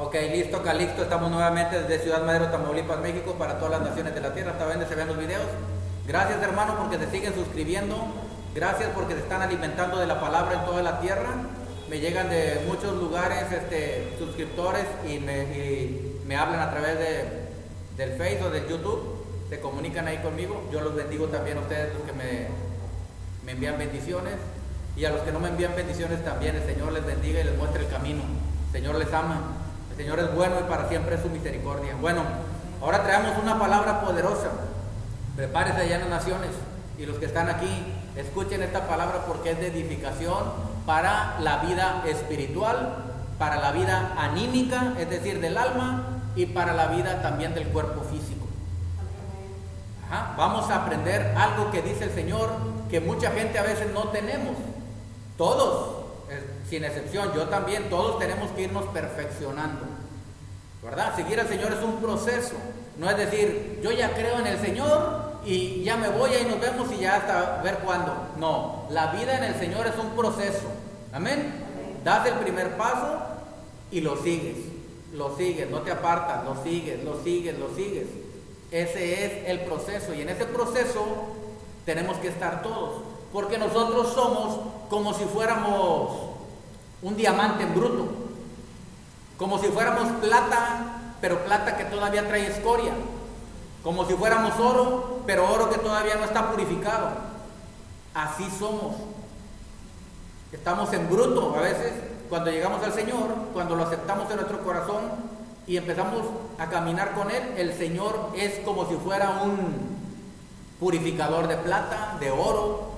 Ok, listo, Calixto, estamos nuevamente desde Ciudad Madero, Tamaulipas, México, para todas las naciones de la tierra. Hasta donde se ven los videos. Gracias, hermano, porque se siguen suscribiendo. Gracias porque se están alimentando de la palabra en toda la tierra. Me llegan de muchos lugares suscriptores y me hablan a través del Face o del YouTube. Se comunican ahí conmigo. Yo los bendigo también a ustedes, los que me envían bendiciones. Y a los que no me envían bendiciones también, el Señor les bendiga y les muestre el camino. El Señor les ama. El Señor es bueno y para siempre es su misericordia. Bueno, ahora traemos una palabra poderosa. Prepárese allá en las naciones. Y los que están aquí, escuchen esta palabra porque es de edificación para la vida espiritual, para la vida anímica, es decir, del alma, y para la vida también del cuerpo físico. Ajá. Vamos a aprender algo que dice el Señor, que mucha gente a veces no tenemos. Todos, sin excepción, yo también, todos tenemos que irnos perfeccionando, ¿verdad? Seguir al Señor es un proceso, no es decir, yo ya creo en el Señor y ya me voy, ahí nos vemos y ya hasta ver cuándo. No, la vida en el Señor es un proceso, amén. Das el primer paso y lo sigues, no te apartas, lo sigues. Ese es el proceso y en ese proceso tenemos que estar todos. Porque nosotros somos como si fuéramos un diamante en bruto, como si fuéramos plata, pero plata que todavía trae escoria, como si fuéramos oro, pero oro que todavía no está purificado. Así somos. Estamos en bruto a veces cuando llegamos al Señor, cuando lo aceptamos en nuestro corazón y empezamos a caminar con Él. El Señor es como si fuera un purificador de plata, de oro,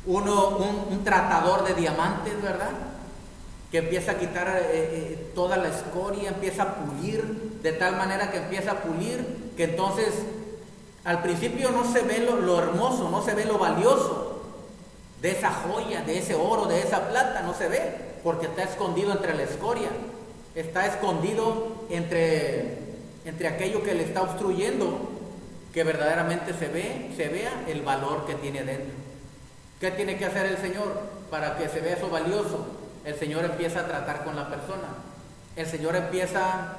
un tratador de diamantes, ¿verdad? Que empieza a quitar toda la escoria, empieza a pulir, de tal manera que empieza a pulir, que entonces al principio no se ve lo hermoso, no se ve lo valioso de esa joya, de ese oro, de esa plata, no se ve, porque está escondido entre la escoria, está escondido entre aquello que le está obstruyendo, que verdaderamente se vea el valor que tiene dentro. ¿Qué tiene que hacer el Señor para que se vea eso valioso? El Señor empieza a tratar con la persona. El Señor empieza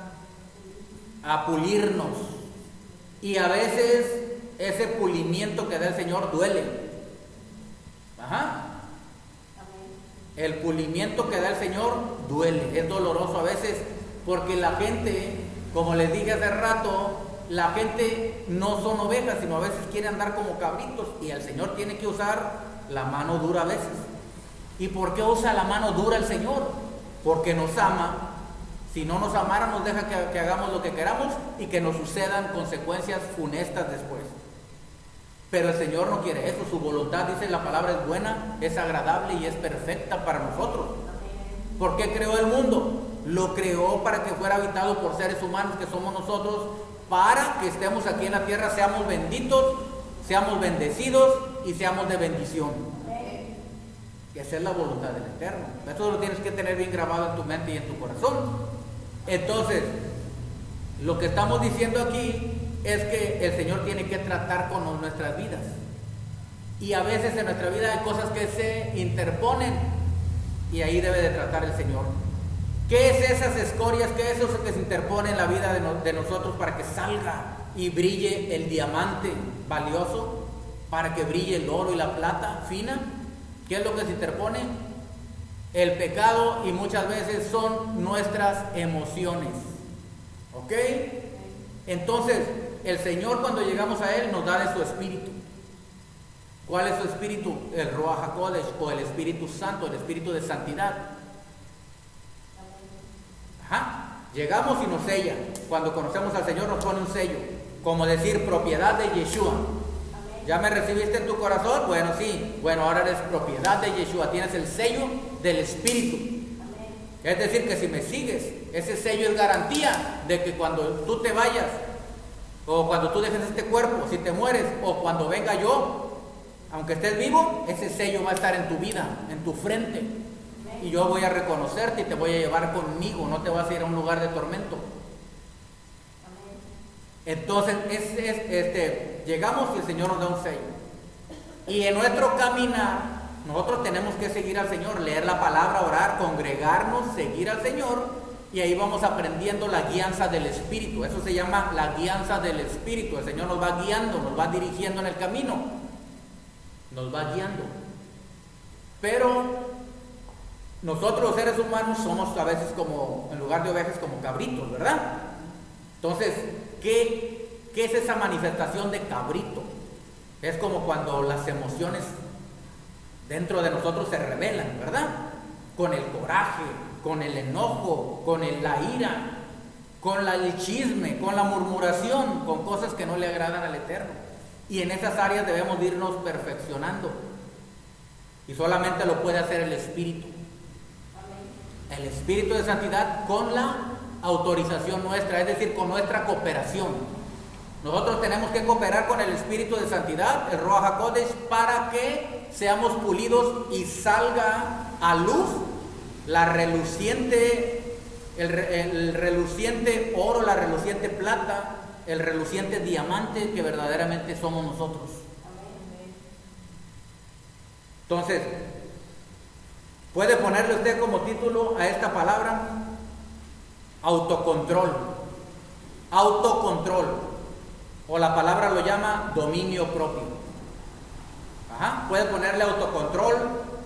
a pulirnos. Y a veces ese pulimiento que da el Señor duele. Ajá. El pulimiento que da el Señor duele, es doloroso a veces, porque la gente, como les dije hace rato, la gente no son ovejas, sino a veces quiere andar como cabritos, y el Señor tiene que usar la mano dura a veces. ¿Y por qué usa la mano dura el Señor? Porque nos ama. Si no nos amara, nos deja que hagamos lo que queramos y que nos sucedan consecuencias funestas después. Pero el Señor no quiere eso. Su voluntad, dice la palabra, es buena, es agradable y es perfecta para nosotros. ¿Por qué creó el mundo? Lo creó para que fuera habitado por seres humanos que somos nosotros, para que estemos aquí en la tierra, seamos benditos, seamos bendecidos y seamos de bendición. Esa es la voluntad del Eterno. Esto lo tienes que tener bien grabado en tu mente y en tu corazón. Entonces, lo que estamos diciendo aquí es que el Señor tiene que tratar con nuestras vidas. Y a veces en nuestra vida hay cosas que se interponen y ahí debe de tratar el Señor. ¿Qué es esas escorias? ¿Qué es eso que se interpone en la vida de nosotros para que salga y brille el diamante valioso? Para que brille el oro y la plata fina. ¿Qué es lo que se interpone? El pecado, y muchas veces son nuestras emociones. ¿Ok? Entonces, el Señor, cuando llegamos a Él, nos da de su espíritu. ¿Cuál es su espíritu? El Ruach HaKodesh, o el Espíritu Santo, el Espíritu de Santidad. Ajá. Llegamos y nos sella. Cuando conocemos al Señor nos pone un sello, como decir propiedad de Yeshua. ¿Ya me recibiste en tu corazón? Bueno, sí. Bueno, ahora eres propiedad de Yeshua. Tienes el sello del Espíritu. Es decir, que si me sigues, ese sello es garantía de que cuando tú te vayas, o cuando tú dejes este cuerpo, si te mueres, o cuando venga yo, aunque estés vivo, ese sello va a estar en tu vida, en tu frente. Y yo voy a reconocerte y te voy a llevar conmigo. No te vas a ir a un lugar de tormento. Entonces, llegamos y el Señor nos da un sello. Y en nuestro caminar, nosotros tenemos que seguir al Señor, leer la palabra, orar, congregarnos, seguir al Señor Y ahí vamos aprendiendo la guianza del Espíritu. Eso se llama la guianza del Espíritu. El Señor nos va guiando, nos va dirigiendo en el camino. Nos va guiando. Pero nosotros los seres humanos somos a veces como, en lugar de ovejas, como cabritos, ¿verdad? Entonces, ¿qué es esa manifestación de cabrito? Es como cuando las emociones dentro de nosotros se rebelan, ¿verdad? Con el coraje, con el enojo, con la ira, con el chisme, con la murmuración, con cosas que no le agradan al Eterno. Y en esas áreas debemos de irnos perfeccionando. Y solamente lo puede hacer el Espíritu. El Espíritu de Santidad con la autorización nuestra, es decir, con nuestra cooperación. Nosotros tenemos que cooperar con el Espíritu de Santidad, el Ruach HaKodesh, para que seamos pulidos y salga a luz la reluciente, el reluciente oro, la reluciente plata, el reluciente diamante que verdaderamente somos nosotros. Entonces, puede ponerle usted como título a esta palabra autocontrol. Autocontrol. O la palabra lo llama dominio propio. Puede ponerle autocontrol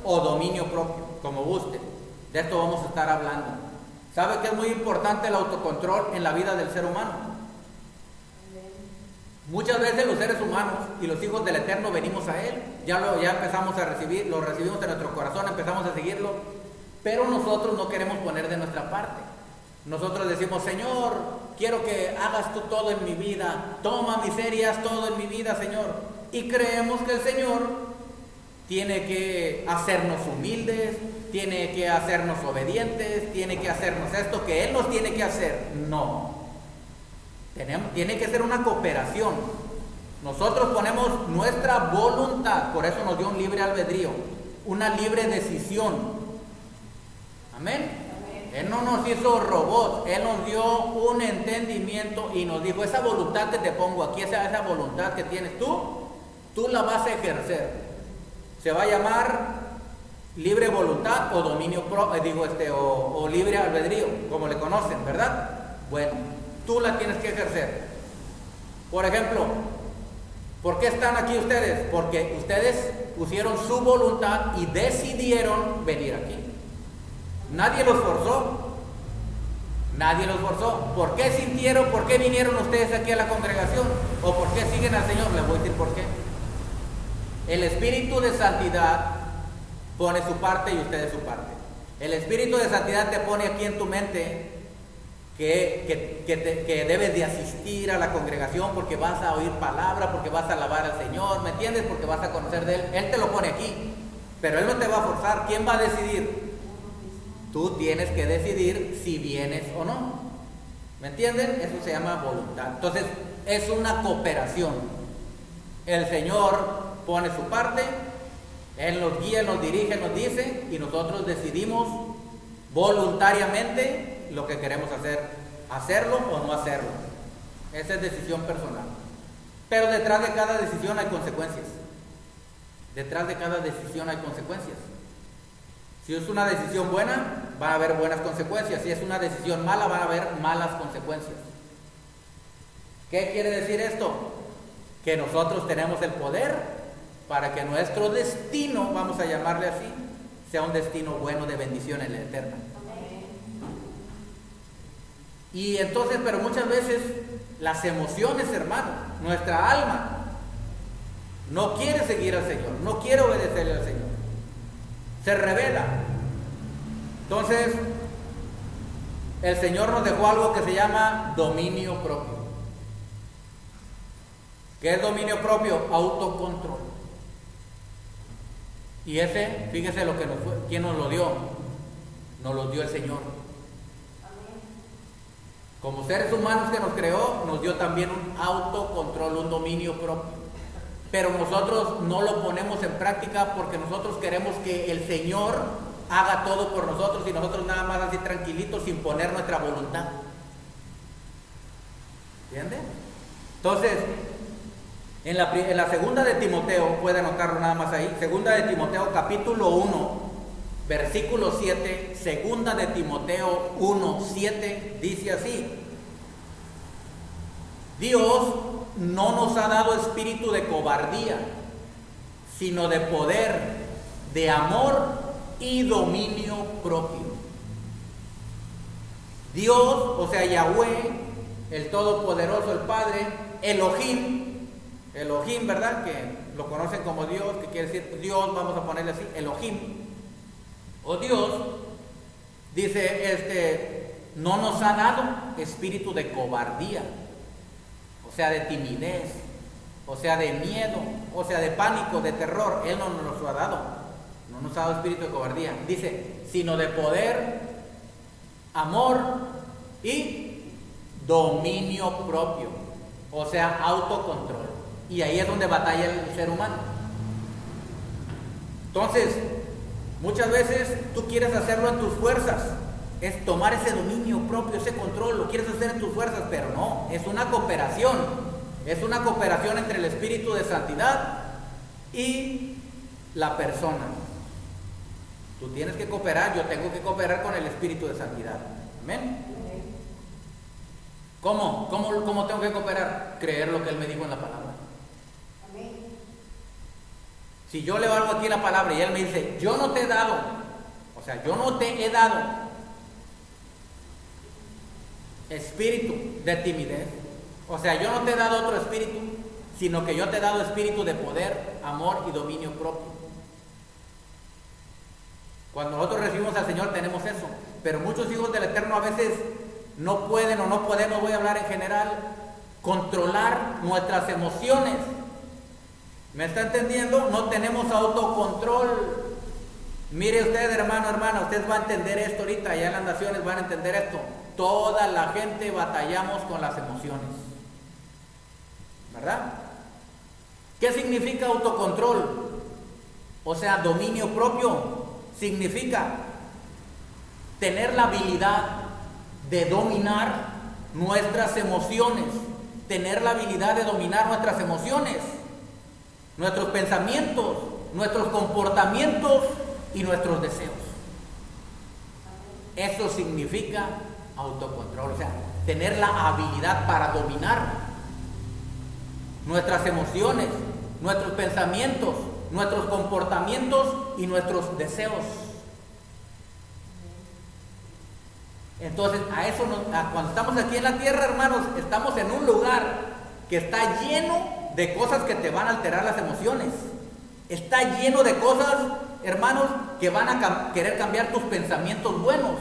o dominio propio, como guste. De esto vamos a estar hablando. ¿Sabe que es muy importante el autocontrol en la vida del ser humano? Muchas veces los seres humanos y los hijos del Eterno venimos a Él. Ya empezamos a recibir, lo recibimos en nuestro corazón, empezamos a seguirlo. Pero nosotros no queremos poner de nuestra parte. Nosotros decimos, Señor, quiero que hagas tú todo en mi vida. Toma mis heridas, todo en mi vida, Señor. Y creemos que el Señor tiene que hacernos humildes, tiene que hacernos obedientes, tiene que hacernos esto que Él nos tiene que hacer. No. Tiene que ser una cooperación. Nosotros ponemos nuestra voluntad, por eso nos dio un libre albedrío, una libre decisión. Amén. Él no nos hizo robots, Él nos dio un entendimiento y nos dijo, esa voluntad que te pongo aquí, esa voluntad que tienes tú la vas a ejercer. Se va a llamar libre voluntad o dominio o libre albedrío, como le conocen, ¿verdad? Bueno, tú la tienes que ejercer. Por ejemplo, ¿por qué están aquí ustedes? Porque ustedes pusieron su voluntad y decidieron venir aquí. Nadie los forzó. Nadie los forzó. ¿Por qué sintieron? ¿Por qué vinieron ustedes aquí a la congregación? ¿O por qué siguen al Señor? Les voy a decir por qué. El Espíritu de Santidad pone su parte y ustedes su parte. El Espíritu de Santidad te pone aquí en tu mente que debes de asistir a la congregación porque vas a oír palabra, porque vas a alabar al Señor, ¿me entiendes? Porque vas a conocer de Él. Él te lo pone aquí, pero Él no te va a forzar. ¿Quién va a decidir? Tú tienes que decidir si vienes o no. ¿Me entienden? Eso se llama voluntad. Entonces, es una cooperación. El Señor pone su parte, Él nos guía, nos dirige, nos dice, y nosotros decidimos voluntariamente lo que queremos hacer, hacerlo o no hacerlo. Esa es decisión personal. Pero detrás de cada decisión hay consecuencias. Detrás de cada decisión hay consecuencias. Si es una decisión buena, va a haber buenas consecuencias. Si es una decisión mala, va a haber malas consecuencias. ¿Qué quiere decir esto? Que nosotros tenemos el poder para que nuestro destino, vamos a llamarle así, sea un destino bueno de bendición en la eterna. Y entonces, pero muchas veces las emociones, hermano, nuestra alma no quiere seguir al Señor, no quiere obedecerle al Señor, se revela. Entonces, el Señor nos dejó algo que se llama dominio propio. ¿Qué es dominio propio? Autocontrol. Y ese, fíjese lo que nos fue, ¿quién nos lo dio? Nos lo dio el Señor. Como seres humanos que nos creó, nos dio también un autocontrol, un dominio propio. Pero nosotros no lo ponemos en práctica porque nosotros queremos que el Señor haga todo por nosotros y nosotros nada más así tranquilitos sin poner nuestra voluntad. ¿Entiende? Entonces, en la segunda de Timoteo, puede anotarlo nada más ahí, segunda de Timoteo capítulo 1, Versículo 7, segunda de Timoteo 1:7, dice así: Dios no nos ha dado espíritu de cobardía, sino de poder, de amor y dominio propio. Dios, o sea, Yahweh, el Todopoderoso, el Padre, Elohim, ¿verdad? Que lo conocen como Dios, que quiere decir Dios, vamos a ponerle así, Elohim, o Dios, dice, no nos ha dado espíritu de cobardía, o sea, de timidez, o sea, de miedo, o sea, de pánico, de terror. Él no nos lo ha dado, no nos ha dado espíritu de cobardía, dice, sino de poder, amor y dominio propio, o sea, autocontrol. Y ahí es donde batalla el ser humano. Entonces, muchas veces tú quieres hacerlo en tus fuerzas, es tomar ese dominio propio, ese control, lo quieres hacer en tus fuerzas, pero no, es una cooperación entre el espíritu de santidad y la persona. Tú tienes que cooperar, yo tengo que cooperar con el espíritu de santidad. Amén. ¿Cómo tengo que cooperar? Creer lo que Él me dijo en la palabra. Si yo le valgo aquí la palabra y Él me dice, yo no te he dado, o sea, yo no te he dado espíritu de timidez, o sea, yo no te he dado otro espíritu, sino que yo te he dado espíritu de poder, amor y dominio propio. Cuando nosotros recibimos al Señor tenemos eso, pero muchos hijos del Eterno a veces no pueden o no podemos, voy a hablar en general, controlar nuestras emociones. ¿Me está entendiendo? No tenemos autocontrol. Mire usted, hermana, usted va a entender esto ahorita, allá en las naciones van a entender esto. Toda la gente batallamos con las emociones, ¿verdad? ¿Qué significa autocontrol? O sea, dominio propio. Significa tener la habilidad de dominar nuestras emociones, tener la habilidad de dominar nuestras emociones, nuestros pensamientos, nuestros comportamientos y nuestros deseos. Eso significa autocontrol, o sea, tener la habilidad para dominar nuestras emociones, nuestros pensamientos, nuestros comportamientos y nuestros deseos. Entonces, cuando estamos aquí en la tierra, hermanos, estamos en un lugar que está lleno de cosas que te van a alterar las emociones. Está lleno de cosas, hermanos, que van a querer cambiar tus pensamientos buenos.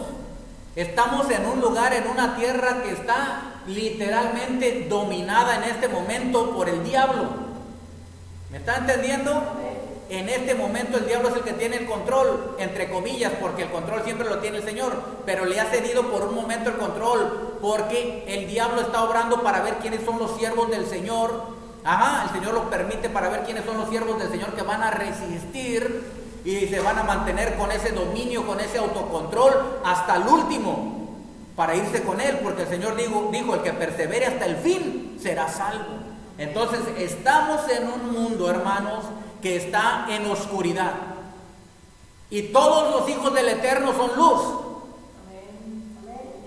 Estamos en un lugar, en una tierra que está literalmente dominada en este momento por el diablo. ¿Me está entendiendo? En este momento el diablo es el que tiene el control, entre comillas, porque el control siempre lo tiene el Señor, pero le ha cedido por un momento el control, porque el diablo está obrando para ver quiénes son los siervos del Señor. El Señor lo permite para ver quiénes son los siervos del Señor que van a resistir y se van a mantener con ese dominio, con ese autocontrol hasta el último, para irse con Él, porque el Señor dijo, el que persevere hasta el fin será salvo. Entonces estamos en un mundo, hermanos, que está en oscuridad, y todos los hijos del Eterno son luz.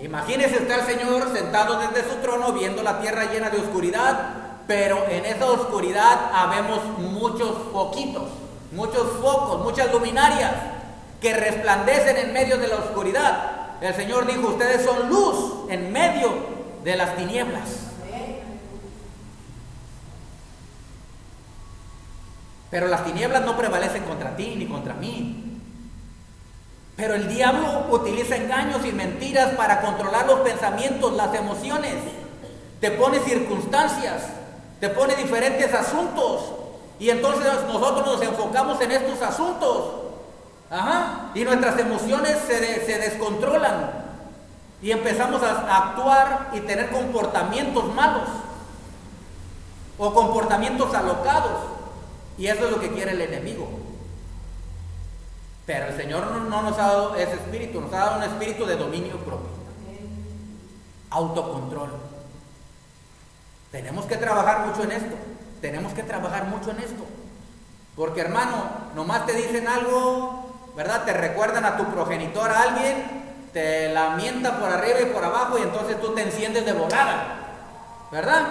Imagínense, está el Señor sentado desde su trono viendo la tierra llena de oscuridad, pero en esa oscuridad habemos muchos foquitos, muchos focos, muchas luminarias que resplandecen en medio de la oscuridad. El Señor dijo, ustedes son luz en medio de las tinieblas. Pero las tinieblas no prevalecen contra ti ni contra mí. Pero el diablo utiliza engaños y mentiras para controlar los pensamientos, las emociones. Te pone circunstancias, te pone diferentes asuntos, y entonces nosotros nos enfocamos en estos asuntos. Y nuestras emociones se descontrolan y empezamos a actuar y tener comportamientos malos o comportamientos alocados. Y eso es lo que quiere el enemigo. Pero el Señor no nos ha dado ese espíritu, nos ha dado un espíritu de dominio propio, autocontrol. Tenemos que trabajar mucho en esto, porque hermano, nomás te dicen algo ¿verdad? Te recuerdan a tu progenitor, a alguien, te lamenta por arriba y por abajo y entonces tú te enciendes de volada, ¿verdad?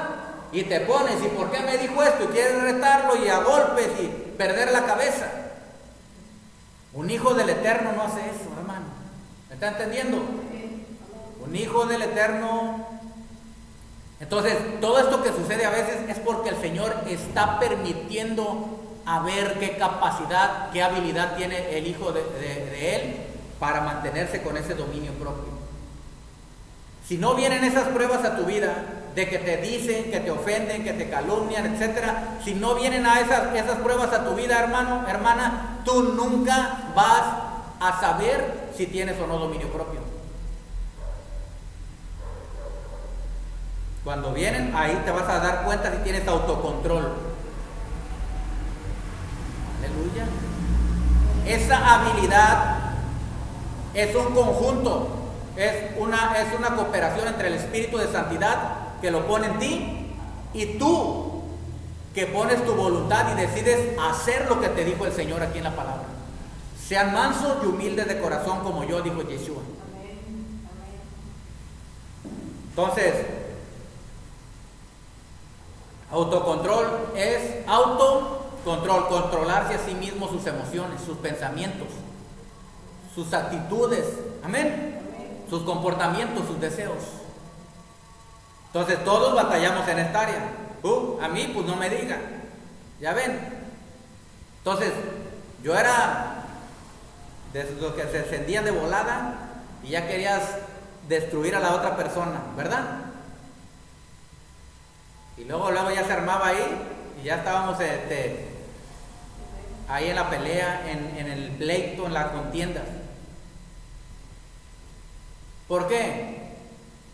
Y te pones, ¿y por qué me dijo esto? Y quieres retarlo y a golpes y perder la cabeza. Un hijo del Eterno no hace eso, hermano. ¿Me está entendiendo? Un hijo del Eterno. Entonces, todo esto que sucede a veces es porque el Señor está permitiendo a ver qué capacidad, qué habilidad tiene el hijo de Él para mantenerse con ese dominio propio. Si no vienen esas pruebas a tu vida, de que te dicen, que te ofenden, que te calumnian, etcétera, si no vienen a esas pruebas a tu vida, hermano, hermana, tú nunca vas a saber si tienes o no dominio propio. Cuando vienen, ahí te vas a dar cuenta si tienes autocontrol. Aleluya. Esa habilidad es un conjunto, es una cooperación entre el Espíritu de Santidad que lo pone en ti y tú que pones tu voluntad y decides hacer lo que te dijo el Señor aquí en la palabra. Sean mansos y humildes de corazón como yo, dijo Yeshua. Entonces, autocontrol es autocontrol, controlarse a sí mismo sus emociones, sus pensamientos, sus actitudes, amén, sus comportamientos, sus deseos. Entonces todos batallamos en esta área. A mí pues no me digan, ya ven. Entonces yo era de los que se encendían de volada y ya querías destruir a la otra persona, ¿verdad? Y luego ya se armaba ahí y ya estábamos ahí en la pelea, en el pleito, en la contienda. ¿Por qué?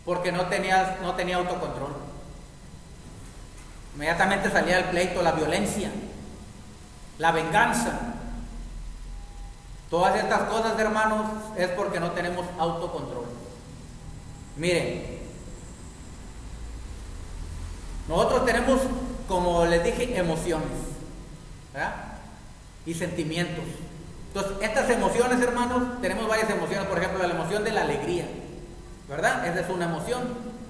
Porque no tenía autocontrol. Inmediatamente salía el pleito, la violencia, la venganza. Todas estas cosas, hermanos, es porque no tenemos autocontrol. Miren, nosotros tenemos, como les dije, emociones, ¿verdad? Y sentimientos. Entonces, estas emociones, hermanos, tenemos varias emociones. Por ejemplo, la emoción de la alegría, ¿verdad? Esa es una emoción.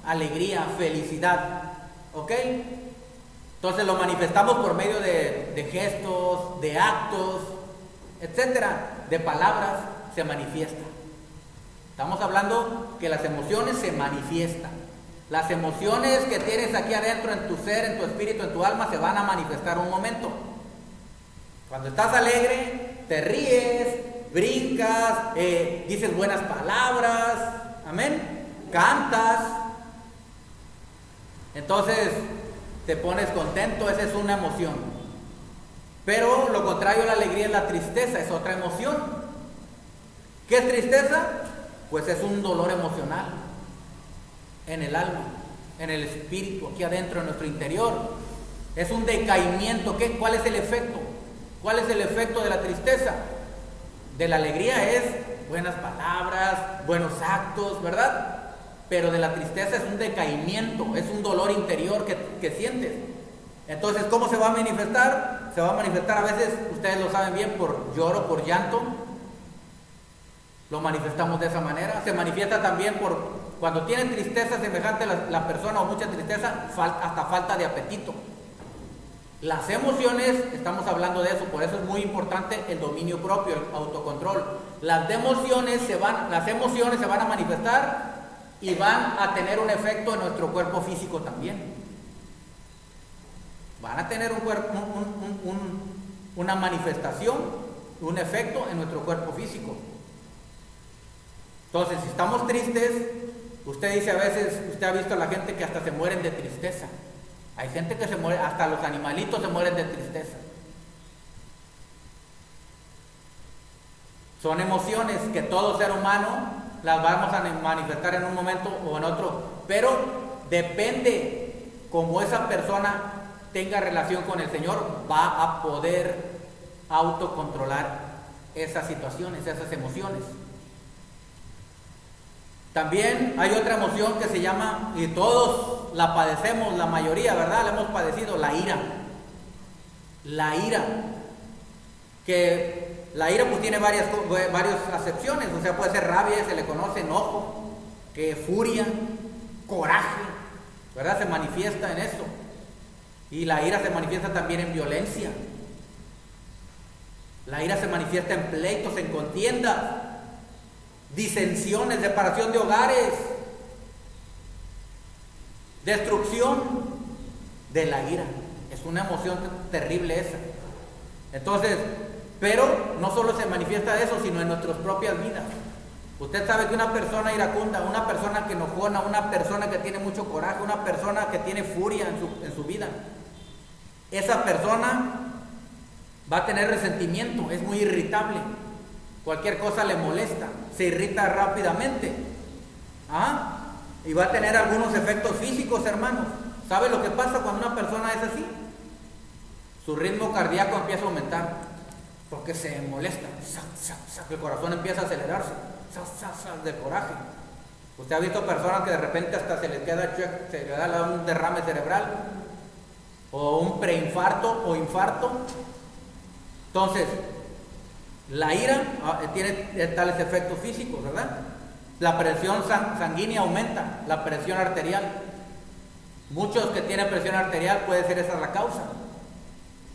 Alegría, felicidad, ¿ok? Entonces lo manifestamos por medio de gestos, de actos, etcétera, de palabras, se manifiesta. Estamos hablando que las emociones se manifiestan. Las emociones que tienes aquí adentro en tu ser, en tu espíritu, en tu alma, se van a manifestar un momento. Cuando estás alegre, te ríes, brincas, dices buenas palabras, amén, cantas. Entonces te pones contento, esa es una emoción. Pero lo contrario a la alegría es la tristeza, es otra emoción. ¿Qué es tristeza? Pues es un dolor emocional en el alma, en el espíritu, aquí adentro, en nuestro interior. Es un decaimiento. ¿Cuál es el efecto? ¿Cuál es el efecto de la tristeza? De la alegría es buenas palabras, buenos actos, ¿verdad? Pero de la tristeza es un decaimiento, es un dolor interior que sientes. Entonces, ¿cómo se va a manifestar? Se va a manifestar a veces, ustedes lo saben bien, por lloro, por llanto. Lo manifestamos de esa manera. Se manifiesta también por cuando tienen tristeza semejante la persona o mucha tristeza, hasta falta de apetito. Las emociones, estamos hablando de eso, por eso es muy importante el dominio propio, el autocontrol. Las emociones se van a manifestar y van a tener un efecto en nuestro cuerpo físico también. Van a tener una manifestación, un efecto en nuestro cuerpo físico. Entonces, si estamos tristes, usted dice a veces, usted ha visto a la gente que hasta se mueren de tristeza. Hay gente que se muere, hasta los animalitos se mueren de tristeza. Son emociones que todo ser humano las vamos a manifestar en un momento o en otro, pero depende cómo esa persona tenga relación con el Señor, va a poder autocontrolar esas situaciones, esas emociones. También hay otra emoción que se llama, y todos la padecemos, la mayoría, ¿verdad? La hemos padecido, la ira. La ira, que la ira pues tiene varias acepciones, o sea, puede ser rabia, se le conoce enojo, que furia, coraje, ¿verdad? Se manifiesta en eso. Y la ira se manifiesta también en violencia. La ira se manifiesta en pleitos, en contiendas, disensiones, separación de hogares, destrucción de la ira. Es una emoción terrible esa. Entonces, pero no solo se manifiesta eso, sino en nuestras propias vidas. Usted sabe que una persona iracunda, una persona que enojona, una persona que tiene mucho coraje, una persona que tiene furia en su vida, esa persona va a tener resentimiento, es muy irritable, cualquier cosa le molesta, se irrita rápidamente, y va a tener algunos efectos físicos, hermanos. ¿Sabe lo que pasa cuando una persona es así? Su ritmo cardíaco empieza a aumentar, porque se molesta, el corazón empieza a acelerarse, de coraje. Usted ha visto personas que de repente hasta se les da un derrame cerebral, o un preinfarto o infarto. Entonces, la ira tiene tales efectos físicos, ¿verdad? La presión sanguínea aumenta, la presión arterial. Muchos que tienen presión arterial puede ser esa la causa.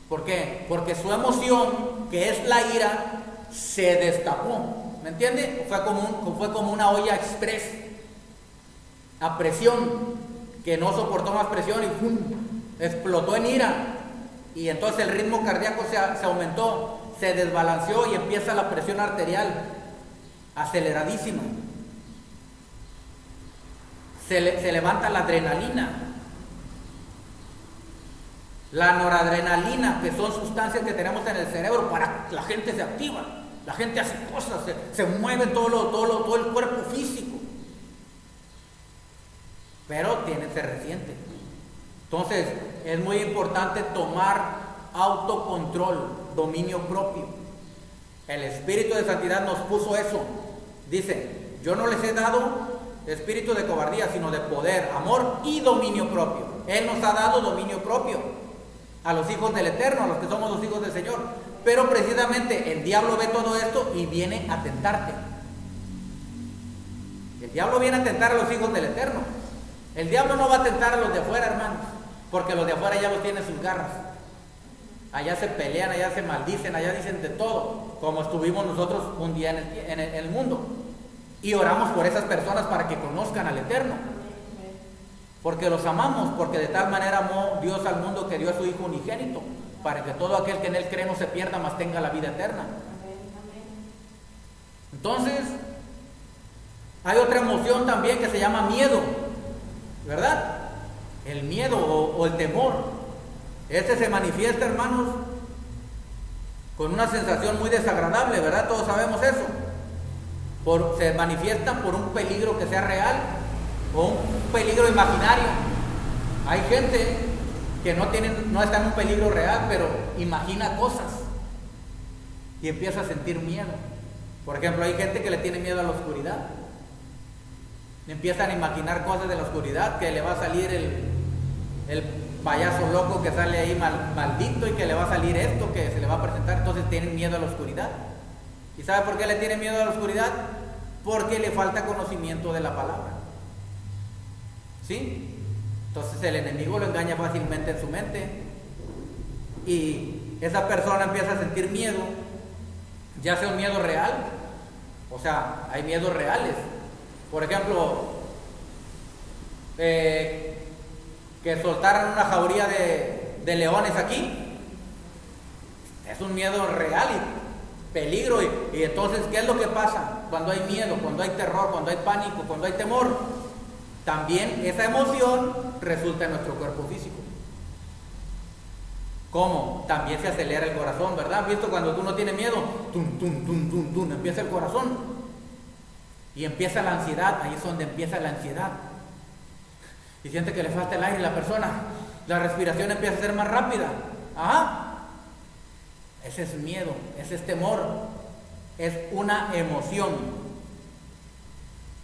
¿Por qué? Porque su emoción, que es la ira, se destapó. ¿Me entiende? Fue como una olla express a presión, que no soportó más presión y ¡pum!, explotó en ira. Y entonces el ritmo cardíaco se aumentó, se desbalanceó y empieza la presión arterial aceleradísima. Se levanta la adrenalina, la noradrenalina, que son sustancias que tenemos en el cerebro para la gente se activa, la gente hace cosas, se mueve todo el cuerpo físico, pero se resiente. Entonces es muy importante tomar autocontrol, dominio propio. El Espíritu de Santidad nos puso eso. Dice: yo no les he dado espíritu de cobardía, sino de poder, amor y dominio propio. Él nos ha dado dominio propio a los hijos del Eterno, a los que somos los hijos del Señor. Pero precisamente el diablo ve todo esto y viene a tentarte. El diablo viene a tentar a los hijos del Eterno. El diablo no va a tentar a los de afuera, hermanos, porque los de afuera ya los tienen sus garras. Allá se pelean, allá se maldicen, allá dicen de todo, como estuvimos nosotros un día en el mundo. Y oramos por esas personas para que conozcan al Eterno, porque los amamos, porque de tal manera amó Dios al mundo que dio a su Hijo unigénito, para que todo aquel que en Él cree no se pierda, mas tenga la vida eterna. Entonces, hay otra emoción también que se llama miedo, ¿verdad? El miedo o el temor. Este se manifiesta, hermanos, con una sensación muy desagradable, ¿verdad? Todos sabemos eso. Se manifiesta por un peligro que sea real o un peligro imaginario. Hay gente que no está en un peligro real, pero imagina cosas y empieza a sentir miedo. Por ejemplo, hay gente que le tiene miedo a la oscuridad. Empiezan a imaginar cosas de la oscuridad, que le va a salir el payaso loco que sale ahí maldito, y que le va a salir esto, que se le va a presentar. Entonces tienen miedo a la oscuridad. ¿Y sabe por qué le tienen miedo a la oscuridad? Porque le falta conocimiento de la palabra. ¿Sí? Entonces el enemigo lo engaña fácilmente en su mente, y esa persona empieza a sentir miedo, ya sea un miedo real, o sea, hay miedos reales. Por ejemplo, que soltaran una jauría de leones aquí, es un miedo real y peligro. Y entonces, ¿qué es lo que pasa cuando hay miedo, cuando hay terror, cuando hay pánico, cuando hay temor? También esa emoción resulta en nuestro cuerpo físico. ¿Cómo? También se acelera el corazón, ¿verdad? ¿Has visto cuando tú no tienes miedo? Tum, tum, tum, tum, tum, empieza el corazón. Y empieza la ansiedad, ahí es donde empieza la ansiedad. Y siente que le falta el aire a la persona, la respiración empieza a ser más rápida. Ese es miedo, ese es temor, es una emoción.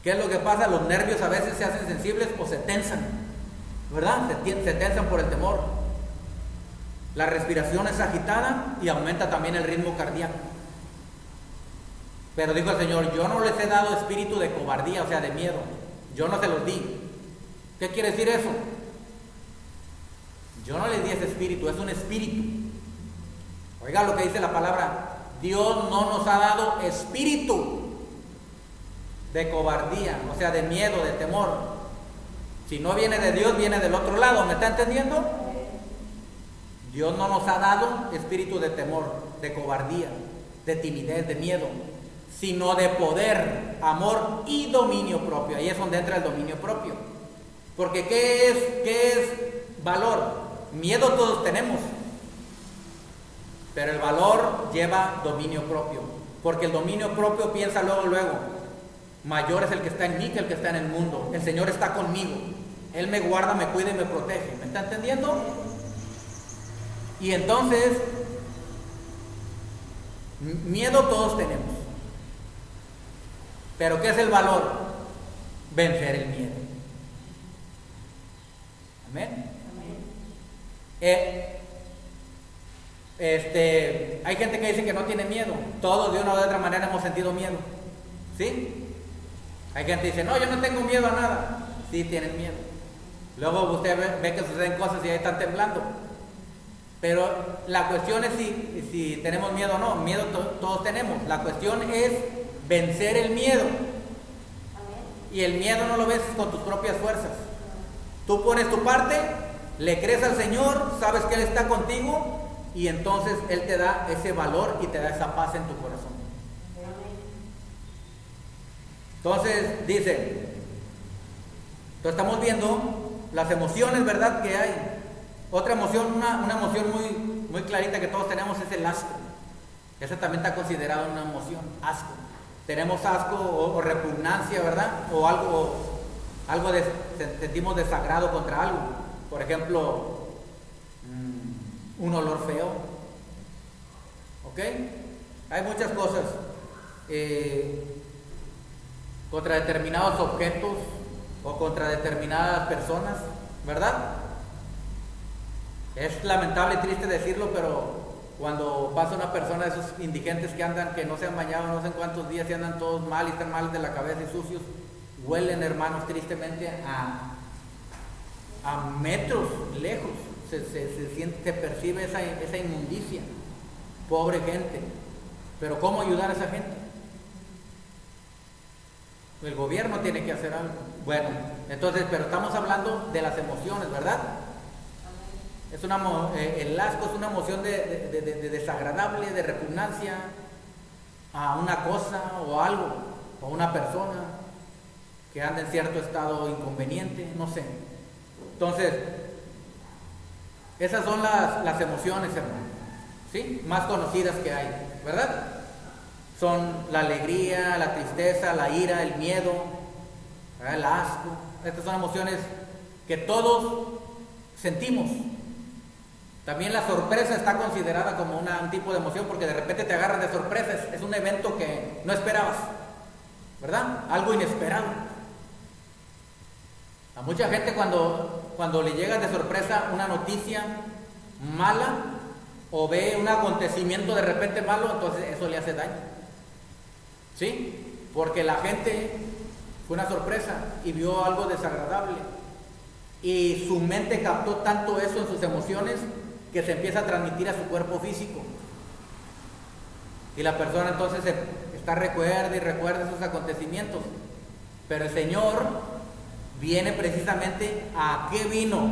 ¿Qué es lo que pasa? Los nervios a veces se hacen sensibles o se tensan, ¿verdad? Se tensan por el temor. La respiración es agitada y aumenta también el ritmo cardíaco. Pero dijo el Señor, yo no les he dado espíritu de cobardía, o sea, de miedo. Yo no se los di. ¿Qué quiere decir eso? Yo no les di ese espíritu, es un espíritu. Oiga lo que dice la palabra, Dios no nos ha dado espíritu de cobardía, o sea, de miedo, de temor. Si no viene de Dios, viene del otro lado, ¿me está entendiendo? Dios no nos ha dado espíritu de temor, de cobardía, de timidez, de miedo, sino de poder, amor y dominio propio. Ahí es donde entra el dominio propio. Porque ¿qué es valor? Miedo todos tenemos, pero el valor lleva dominio propio, porque el dominio propio piensa luego, mayor es el que está en mí que el que está en el mundo. El Señor está conmigo, Él me guarda, me cuida y me protege. ¿Me está entendiendo? Y entonces, miedo todos tenemos, pero ¿qué es el valor? Vencer el miedo. Amén. Hay gente que dice que no tiene miedo. Todos de una u otra manera hemos sentido miedo, ¿sí? Hay gente que dice, no, yo no tengo miedo a nada. Sí, tienen miedo. Luego usted ve que suceden cosas y ahí están temblando. Pero la cuestión es si tenemos miedo o no. Miedo todos tenemos. La cuestión es vencer el miedo. Y el miedo no lo ves con tus propias fuerzas. Tú pones tu parte, le crees al Señor, sabes que Él está contigo y entonces Él te da ese valor y te da esa paz en tu corazón. Entonces dice, entonces estamos viendo las emociones, ¿verdad? Que hay. Otra emoción, una emoción muy clarita que todos tenemos es el asco. Esa también está considerada una emoción, asco. Tenemos asco o repugnancia, ¿verdad? O algo sentimos desagrado contra algo. Por ejemplo, un olor feo. ¿Ok? Hay muchas cosas contra determinados objetos o contra determinadas personas, ¿verdad? Es lamentable y triste decirlo, pero cuando pasa una persona de esos indigentes que andan, que no se han bañado no sé en cuántos días y andan todos mal y están mal de la cabeza y sucios, huelen, hermanos, tristemente a metros lejos. Se percibe esa inmundicia. Pobre gente. Pero ¿cómo ayudar a esa gente? El gobierno tiene que hacer algo. Bueno, entonces, pero estamos hablando de las emociones, ¿verdad? El asco es una emoción de desagradable, de repugnancia a una cosa o algo, o una persona que anda en cierto estado inconveniente, no sé. Entonces, esas son las emociones, hermano, ¿sí? Más conocidas que hay, ¿verdad? Son la alegría, la tristeza, la ira, el miedo, ¿verdad? El asco. Estas son emociones que todos sentimos. También la sorpresa está considerada como un tipo de emoción porque de repente te agarran de sorpresa, es un evento que no esperabas, ¿verdad? Algo inesperado. A mucha gente cuando le llega de sorpresa una noticia mala o ve un acontecimiento de repente malo, entonces eso le hace daño, ¿sí? Porque la gente fue una sorpresa y vio algo desagradable y su mente captó tanto eso en sus emociones que se empieza a transmitir a su cuerpo físico. Y la persona entonces recuerda y recuerda esos acontecimientos. Pero el Señor viene precisamente a ¿qué vino?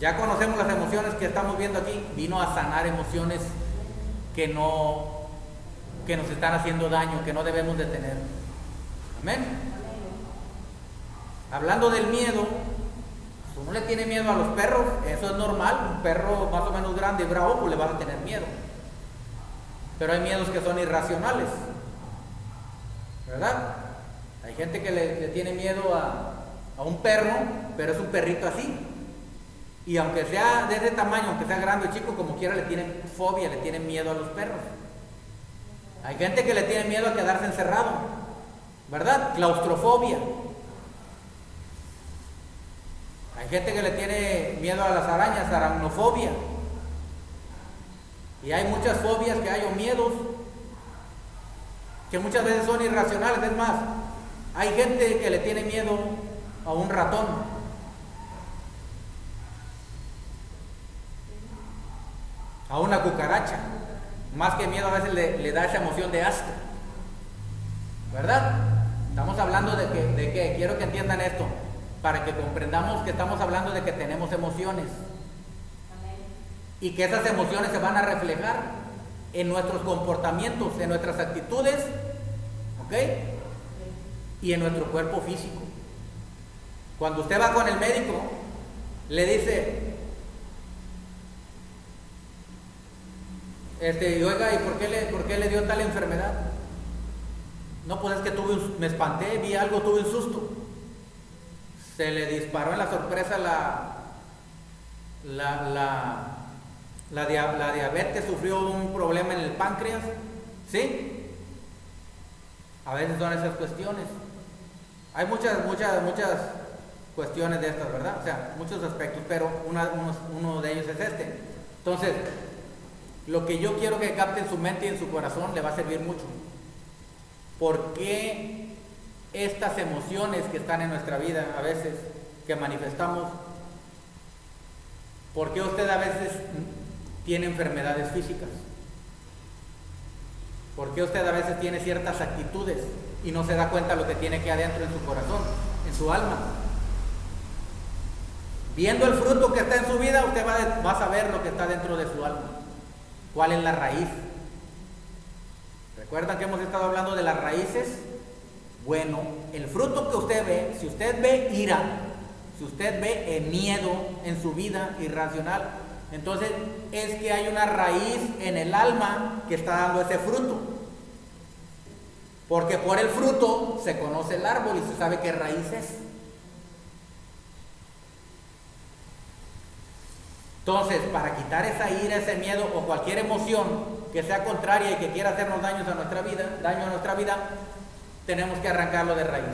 Ya conocemos las emociones que estamos viendo aquí. Vino a sanar emociones que nos están haciendo daño, que no debemos de tener. Amén. Hablando del miedo, uno le tiene miedo a los perros, eso es normal. Un perro más o menos grande y bravo, pues le van a tener miedo. Pero hay miedos que son irracionales, ¿verdad? Hay gente que le tiene miedo a un perro, pero es un perrito así. Y aunque sea de ese tamaño, aunque sea grande o chico, como quiera le tienen fobia, le tienen miedo a los perros. Hay gente que le tiene miedo a quedarse encerrado, ¿verdad? Claustrofobia. Hay gente que le tiene miedo a las arañas, aracnofobia. Y hay muchas fobias que hay o miedos, que muchas veces son irracionales. Es más, hay gente que le tiene miedo a un ratón. A una cucaracha. Más que miedo, a veces le da esa emoción de asco. ¿Verdad? Estamos hablando de que quiero que entiendan esto, para que comprendamos que estamos hablando de que tenemos emociones. Y que esas emociones se van a reflejar en nuestros comportamientos, en nuestras actitudes, ¿ok? Y en nuestro cuerpo físico. Cuando usted va con el médico, le dice, oiga, ¿y por qué le dio tal enfermedad? No, pues es que me espanté, vi algo, tuve un susto. Se le disparó en la sorpresa la diabetes, sufrió un problema en el páncreas, ¿sí? A veces son esas cuestiones. Hay muchas cuestiones de estas, ¿verdad? O sea, muchos aspectos, pero uno de ellos es este. Entonces, lo que yo quiero que capte en su mente y en su corazón le va a servir mucho. ¿Por qué estas emociones que están en nuestra vida a veces, que manifestamos, por qué usted a veces tiene enfermedades físicas? ¿Por qué usted a veces tiene ciertas actitudes y no se da cuenta lo que tiene aquí adentro en su corazón, en su alma? Viendo el fruto que está en su vida, usted va a saber lo que está dentro de su alma. ¿Cuál es la raíz? ¿Recuerdan que hemos estado hablando de las raíces? Bueno, el fruto que usted ve, si usted ve ira, si usted ve miedo en su vida irracional, entonces es que hay una raíz en el alma que está dando ese fruto. Porque por el fruto se conoce el árbol y se sabe qué raíz es. Entonces, para quitar esa ira, ese miedo o cualquier emoción que sea contraria y que quiera hacernos daño a nuestra vida, tenemos que arrancarlo de raíz.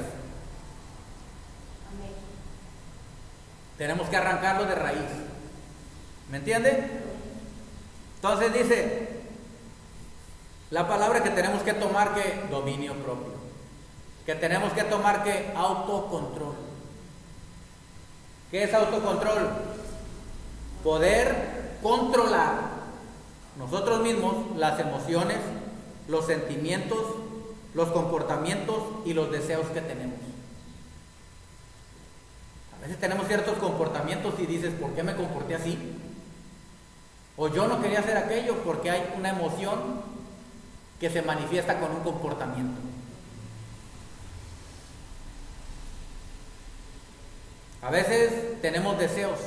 Tenemos que arrancarlo de raíz. ¿Me entiende? Entonces dice la palabra que tenemos que tomar que dominio propio. Que tenemos que tomar que autocontrol. ¿Qué es autocontrol? Poder controlar nosotros mismos las emociones, los sentimientos, los comportamientos y los deseos que tenemos. A veces tenemos ciertos comportamientos y dices, ¿por qué me comporté así? O yo no quería hacer aquello porque hay una emoción que se manifiesta con un comportamiento. A veces tenemos deseos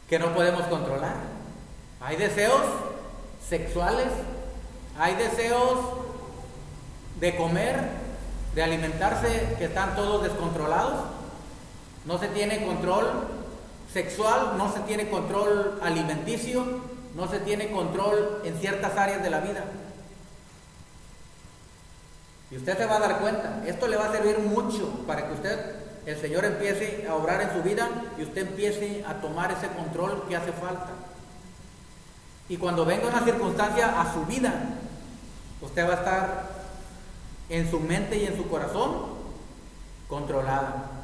que no podemos controlar. Hay deseos sexuales, hay deseos de comer, de alimentarse, que están todos descontrolados. No se tiene control sexual, no se tiene control alimenticio, no se tiene control en ciertas áreas de la vida. Y usted se va a dar cuenta, esto le va a servir mucho para que el Señor empiece a obrar en su vida y usted empiece a tomar ese control que hace falta. Y cuando venga una circunstancia a su vida, usted va a estar en su mente y en su corazón controlado.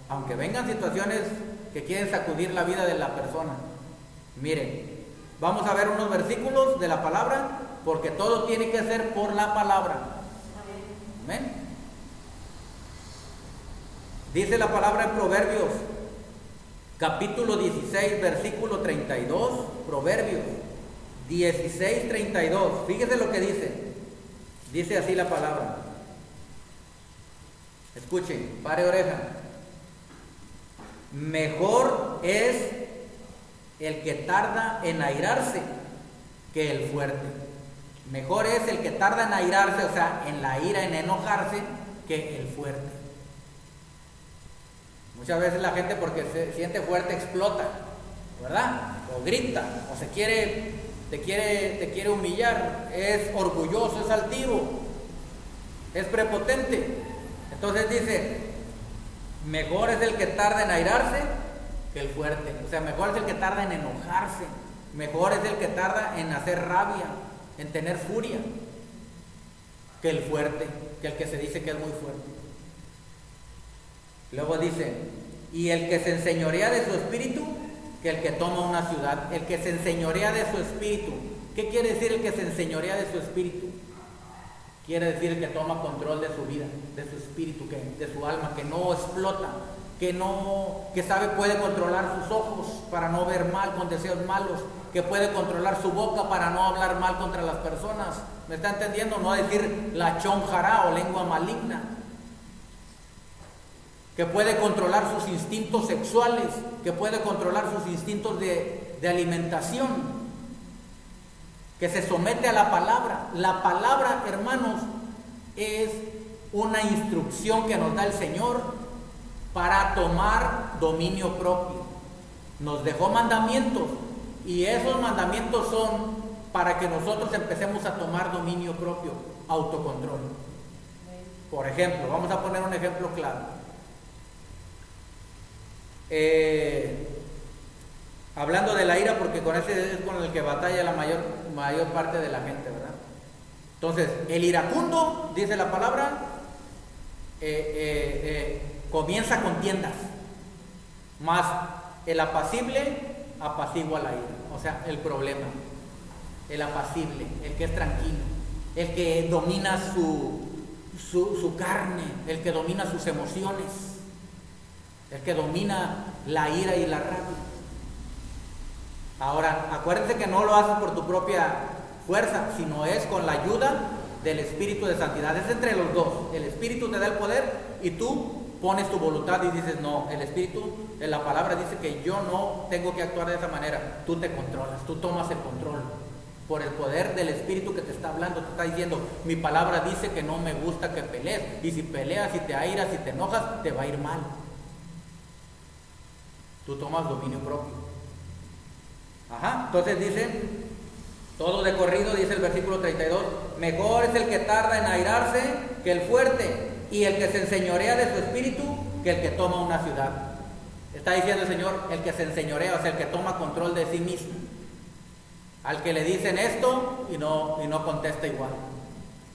Aunque vengan situaciones que quieren sacudir la vida de la persona. Miren, vamos a ver unos versículos de la palabra, porque todo tiene que ser por la palabra. Amén. Dice la palabra en Proverbios, capítulo 16, versículo 32, Proverbios 16, 32. Fíjese lo que dice. Dice así la palabra. Escuchen, pare oreja. Mejor es el que tarda en airarse que el fuerte. Mejor es el que tarda en airarse, o sea, en la ira, en enojarse, que el fuerte. Muchas veces la gente, porque se siente fuerte, explota, ¿verdad? O grita, o te quiere humillar, es orgulloso, es altivo, es prepotente. Entonces dice, mejor es el que tarda en airarse que el fuerte. O sea, mejor es el que tarda en enojarse. Mejor es el que tarda en hacer rabia, en tener furia, que el fuerte, que el que se dice que es muy fuerte. Luego dice, y el que se enseñorea de su espíritu, que el que toma una ciudad. El que se enseñorea de su espíritu. ¿Qué quiere decir el que se enseñorea de su espíritu? Quiere decir el que toma control de su vida, de su espíritu, de su alma, que no explota, que sabe, puede controlar sus ojos para no ver mal con deseos malos, que puede controlar su boca para no hablar mal contra las personas. ¿Me está entendiendo? No decir la chonjará o lengua maligna. Que puede controlar sus instintos sexuales, que puede controlar sus instintos de alimentación, que se somete a la palabra. La palabra, hermanos, es una instrucción que nos da el Señor para tomar dominio propio. Nos dejó mandamientos y esos mandamientos son para que nosotros empecemos a tomar dominio propio, autocontrol. Por ejemplo, vamos a poner un ejemplo claro. Hablando de la ira, porque con ese es con el que batalla la mayor parte de la gente, ¿verdad? Entonces, el iracundo, dice la palabra, comienza contiendas, más el apacible apacigua la ira. O sea, el problema, el apacible, el que es tranquilo, el que domina su carne, el que domina sus emociones, el que domina la ira y la rabia. Ahora, acuérdense que no lo haces por tu propia fuerza, sino es con la ayuda del Espíritu de Santidad. Es entre los dos. El Espíritu te da el poder y tú pones tu voluntad y dices, no, el Espíritu, en la palabra dice que yo no tengo que actuar de esa manera. Tú te controlas, tú tomas el control. Por el poder del Espíritu que te está hablando, te está diciendo, mi palabra dice que no me gusta que pelees. Y si peleas, si te airas, si te enojas, te va a ir mal. Tú tomas dominio propio. Entonces dice, todo de corrido, dice el versículo 32, mejor es el que tarda en airarse que el fuerte, y el que se enseñorea de su espíritu que el que toma una ciudad. Está diciendo el Señor, el que se enseñorea, o sea, el que toma control de sí mismo. Al que le dicen esto y no contesta igual.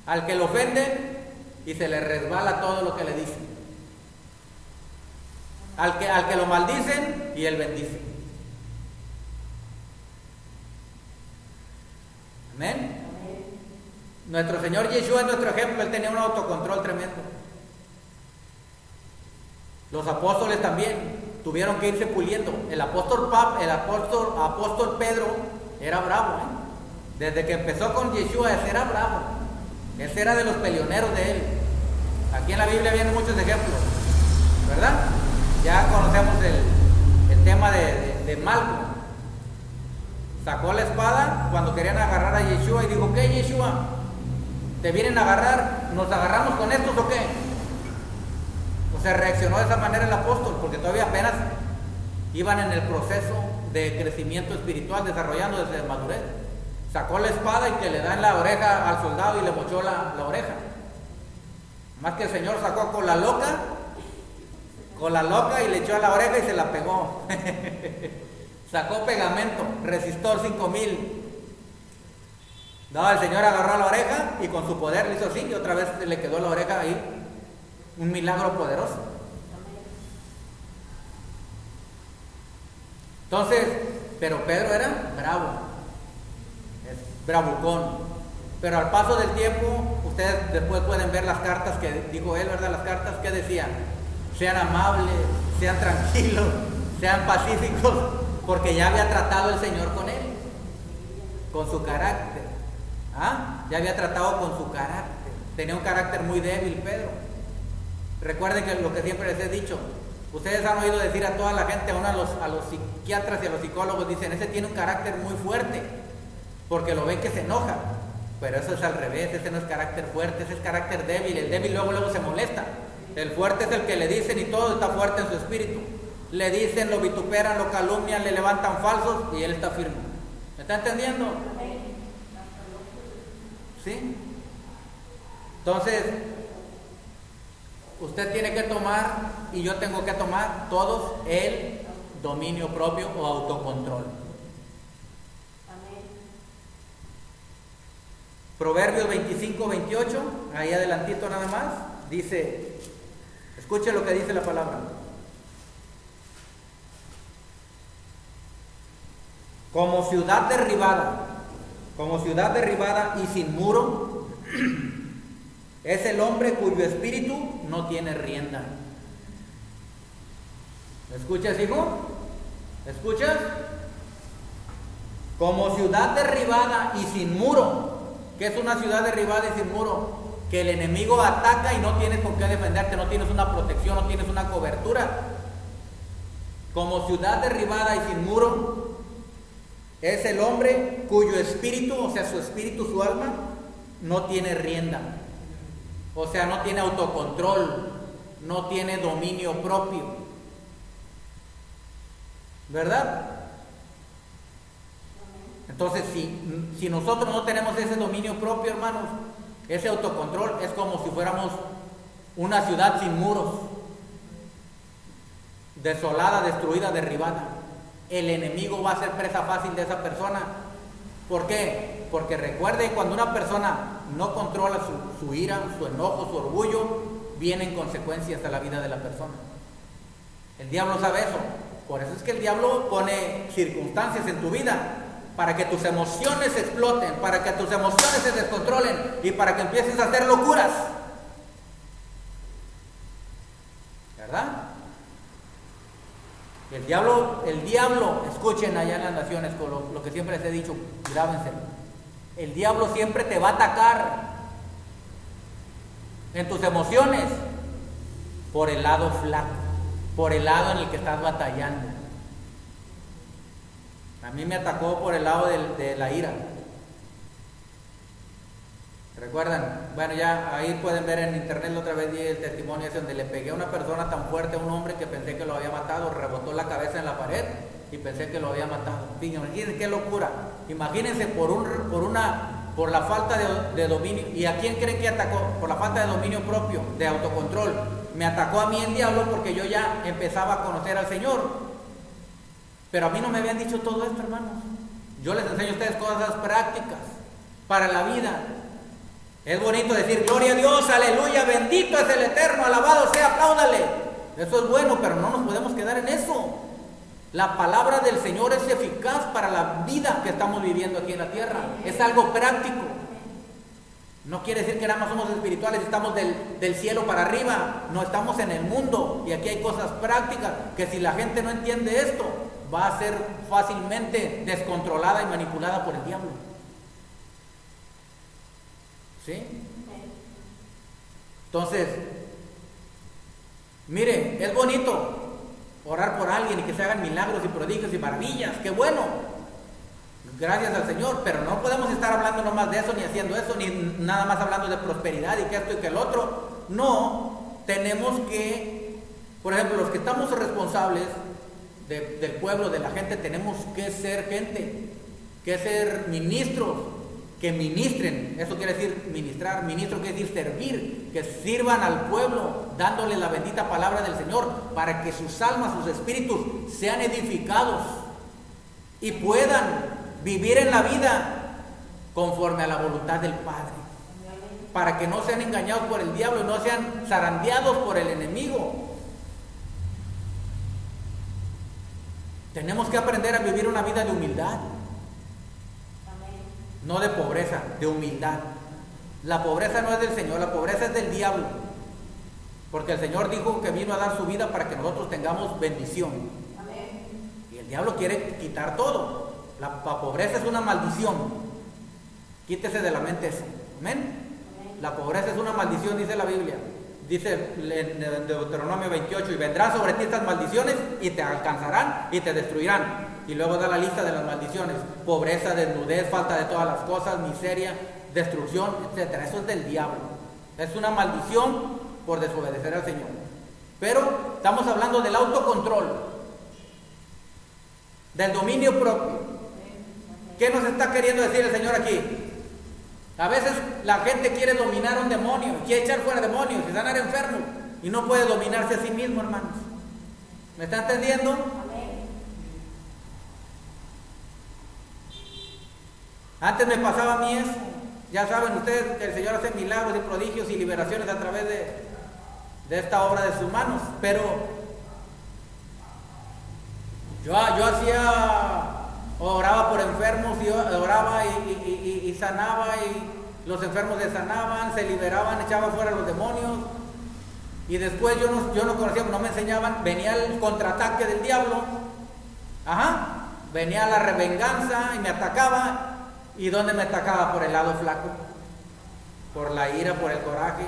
Al que lo ofenden y se le resbala todo lo que le dicen. Al que lo maldicen y él bendice. Amén. Nuestro Señor Yeshua es nuestro ejemplo. Él tenía un autocontrol tremendo. Los apóstoles también tuvieron que irse puliendo. El apóstol Pedro era bravo, Desde que empezó con Yeshua, ese era bravo. Ese era de los peleoneros de él. Aquí en la Biblia vienen muchos ejemplos, ¿verdad? Ya conocemos el tema de Malco. Sacó la espada cuando querían agarrar a Yeshua y dijo, ¿qué, Yeshua? ¿Te vienen a agarrar? ¿Nos agarramos con estos o qué? O sea, reaccionó de esa manera el apóstol, porque todavía apenas iban en el proceso de crecimiento espiritual, desarrollándose de madurez. Sacó la espada y que le da en la oreja al soldado y le mochó la oreja. Más que el Señor sacó con la loca y le echó a la oreja y se la pegó. Sacó pegamento, resistor 5000. No, el Señor agarró la oreja y con su poder le hizo así y otra vez le quedó la oreja ahí. Un milagro poderoso. Entonces, pero Pedro era bravo, es bravucón. Pero al paso del tiempo, ustedes después pueden ver las cartas que dijo él, ¿verdad? Las cartas que decían, sean amables, sean tranquilos, sean pacíficos, porque ya había tratado el Señor con él, con su carácter. Ya había tratado con su carácter. Tenía un carácter muy débil Pedro. Recuerden que lo que siempre les he dicho, ustedes han oído decir a toda la gente, a los psiquiatras y a los psicólogos, dicen, ese tiene un carácter muy fuerte, porque lo ven que se enoja. Pero eso es al revés, ese no es carácter fuerte, ese es carácter débil. El débil luego se molesta. El fuerte es el que le dicen y todo está fuerte en su espíritu. Le dicen, lo vituperan, lo calumnian, le levantan falsos y él está firme. ¿Me está entendiendo? ¿Sí? Entonces, usted tiene que tomar y yo tengo que tomar todos el dominio propio o autocontrol. Proverbios 25, 28, ahí adelantito nada más, dice, escuche lo que dice la palabra. Como ciudad derribada y sin muro, es el hombre cuyo espíritu no tiene rienda. ¿Me escuchas, hijo? ¿Me escuchas? Como ciudad derribada y sin muro. ¿Qué es una ciudad derribada y sin muro? Que el enemigo ataca y no tienes con qué defenderte, no tienes una protección, no tienes una cobertura. Como ciudad derribada y sin muro, es el hombre cuyo espíritu, o sea, su espíritu, su alma, no tiene rienda. O sea, no tiene autocontrol, no tiene dominio propio. ¿Verdad? Entonces, si nosotros no tenemos ese dominio propio, hermanos, ese autocontrol, es como si fuéramos una ciudad sin muros, desolada, destruida, derribada. El enemigo va a ser presa fácil de esa persona. ¿Por qué? Porque recuerde, cuando una persona no controla su ira, su enojo, su orgullo, vienen consecuencias a la vida de la persona. El diablo sabe eso. Por eso es que el diablo pone circunstancias en tu vida para que tus emociones exploten, para que tus emociones se descontrolen y para que empieces a hacer locuras. ¿Verdad? El diablo, escuchen allá en las naciones con lo que siempre les he dicho, grábense. El diablo siempre te va a atacar en tus emociones por el lado flaco, por el lado en el que estás batallando. A mí me atacó por el lado de la ira. ¿Recuerdan? Bueno, ya ahí pueden ver en internet otra vez el testimonio ese donde le pegué a una persona tan fuerte, a un hombre, que pensé que lo había matado, rebotó la cabeza en la pared y pensé que lo había matado. Imagínense qué locura. Imagínense por la falta de dominio. ¿Y a quién creen que atacó? Por la falta de dominio propio, de autocontrol. Me atacó a mí el diablo porque yo ya empezaba a conocer al Señor. Pero a mí no me habían dicho todo esto, hermanos. Yo les enseño a ustedes cosas prácticas para la vida. Es bonito decir, gloria a Dios, aleluya, bendito es el Eterno, alabado sea, apláudale. Eso es bueno, pero no nos podemos quedar en eso. La palabra del Señor es eficaz para la vida que estamos viviendo aquí en la tierra. Es algo práctico. No quiere decir que nada más somos espirituales y estamos del cielo para arriba. No, estamos en el mundo y aquí hay cosas prácticas que si la gente no entiende esto, va a ser fácilmente descontrolada y manipulada por el diablo. ¿Sí? Entonces, mire, es bonito orar por alguien y que se hagan milagros y prodigios y maravillas, qué bueno, gracias al Señor, pero no podemos estar hablando nomás de eso, ni haciendo eso, ni nada más hablando de prosperidad y que esto y que el otro. No, tenemos que, por ejemplo, los que estamos responsables del pueblo, de la gente, tenemos que ser gente, que ser ministros, que ministren. Eso quiere decir ministrar, ministro quiere decir servir, que sirvan al pueblo, dándole la bendita palabra del Señor, para que sus almas, sus espíritus sean edificados y puedan vivir en la vida conforme a la voluntad del Padre, para que no sean engañados por el diablo y no sean zarandeados por el enemigo. Tenemos que aprender a vivir una vida de humildad, no de pobreza, de humildad. La pobreza no es del Señor, la pobreza es del diablo, porque el Señor dijo que vino a dar su vida para que nosotros tengamos bendición. Y el diablo quiere quitar todo. La pobreza es una maldición. Quítese de la mente eso. Amén. La pobreza es una maldición, dice la Biblia. Dice en Deuteronomio 28, y vendrán sobre ti estas maldiciones y te alcanzarán y te destruirán. Y luego da la lista de las maldiciones: pobreza, desnudez, falta de todas las cosas, miseria, destrucción, etc. Eso es del diablo. Es una maldición por desobedecer al Señor. Pero estamos hablando del autocontrol, del dominio propio. ¿Qué nos está queriendo decir el Señor aquí? A veces la gente quiere dominar a un demonio, quiere echar fuera demonios y sanar enfermos, y no puede dominarse a sí mismo, hermanos. ¿Me está entendiendo? Antes me pasaba a mí eso. Ya saben ustedes que el Señor hace milagros y prodigios y liberaciones a través de esta obra de sus manos. Pero yo oraba por enfermos y oraba y sanaba, y los enfermos se sanaban, se liberaban, echaba fuera los demonios. Y después yo no conocía, no me enseñaban, venía el contraataque del diablo, venía la revenganza y me atacaba. ¿Y dónde me atacaba? Por el lado flaco, por la ira, por el coraje.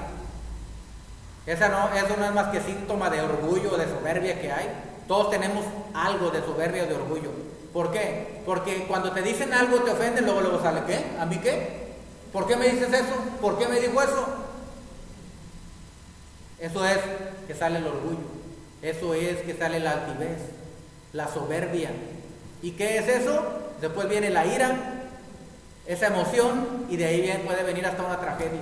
Eso no es más que síntoma de orgullo, de soberbia que hay. Todos tenemos algo de soberbia o de orgullo. ¿Por qué? Porque cuando te dicen algo, te ofenden, luego sale, ¿qué? ¿A mí qué? ¿Por qué me dices eso? ¿Por qué me dijo eso? Eso es que sale el orgullo. Eso es que sale la altivez, la soberbia. ¿Y qué es eso? Después viene la ira, esa emoción, y de ahí bien puede venir hasta una tragedia.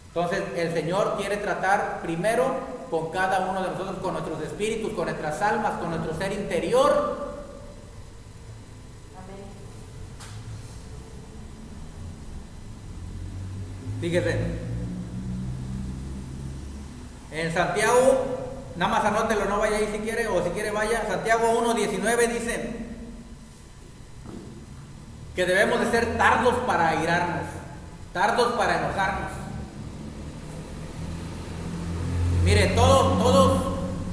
Entonces el Señor quiere tratar primero con cada uno de nosotros, con nuestros espíritus, con nuestras almas, con nuestro ser interior. Amén. Fíjese, en Santiago, nada más anótelo, no vaya ahí si quiere, o si quiere vaya, Santiago 1:19 dice que debemos de ser tardos para airarnos, tardos para enojarnos. Mire, todos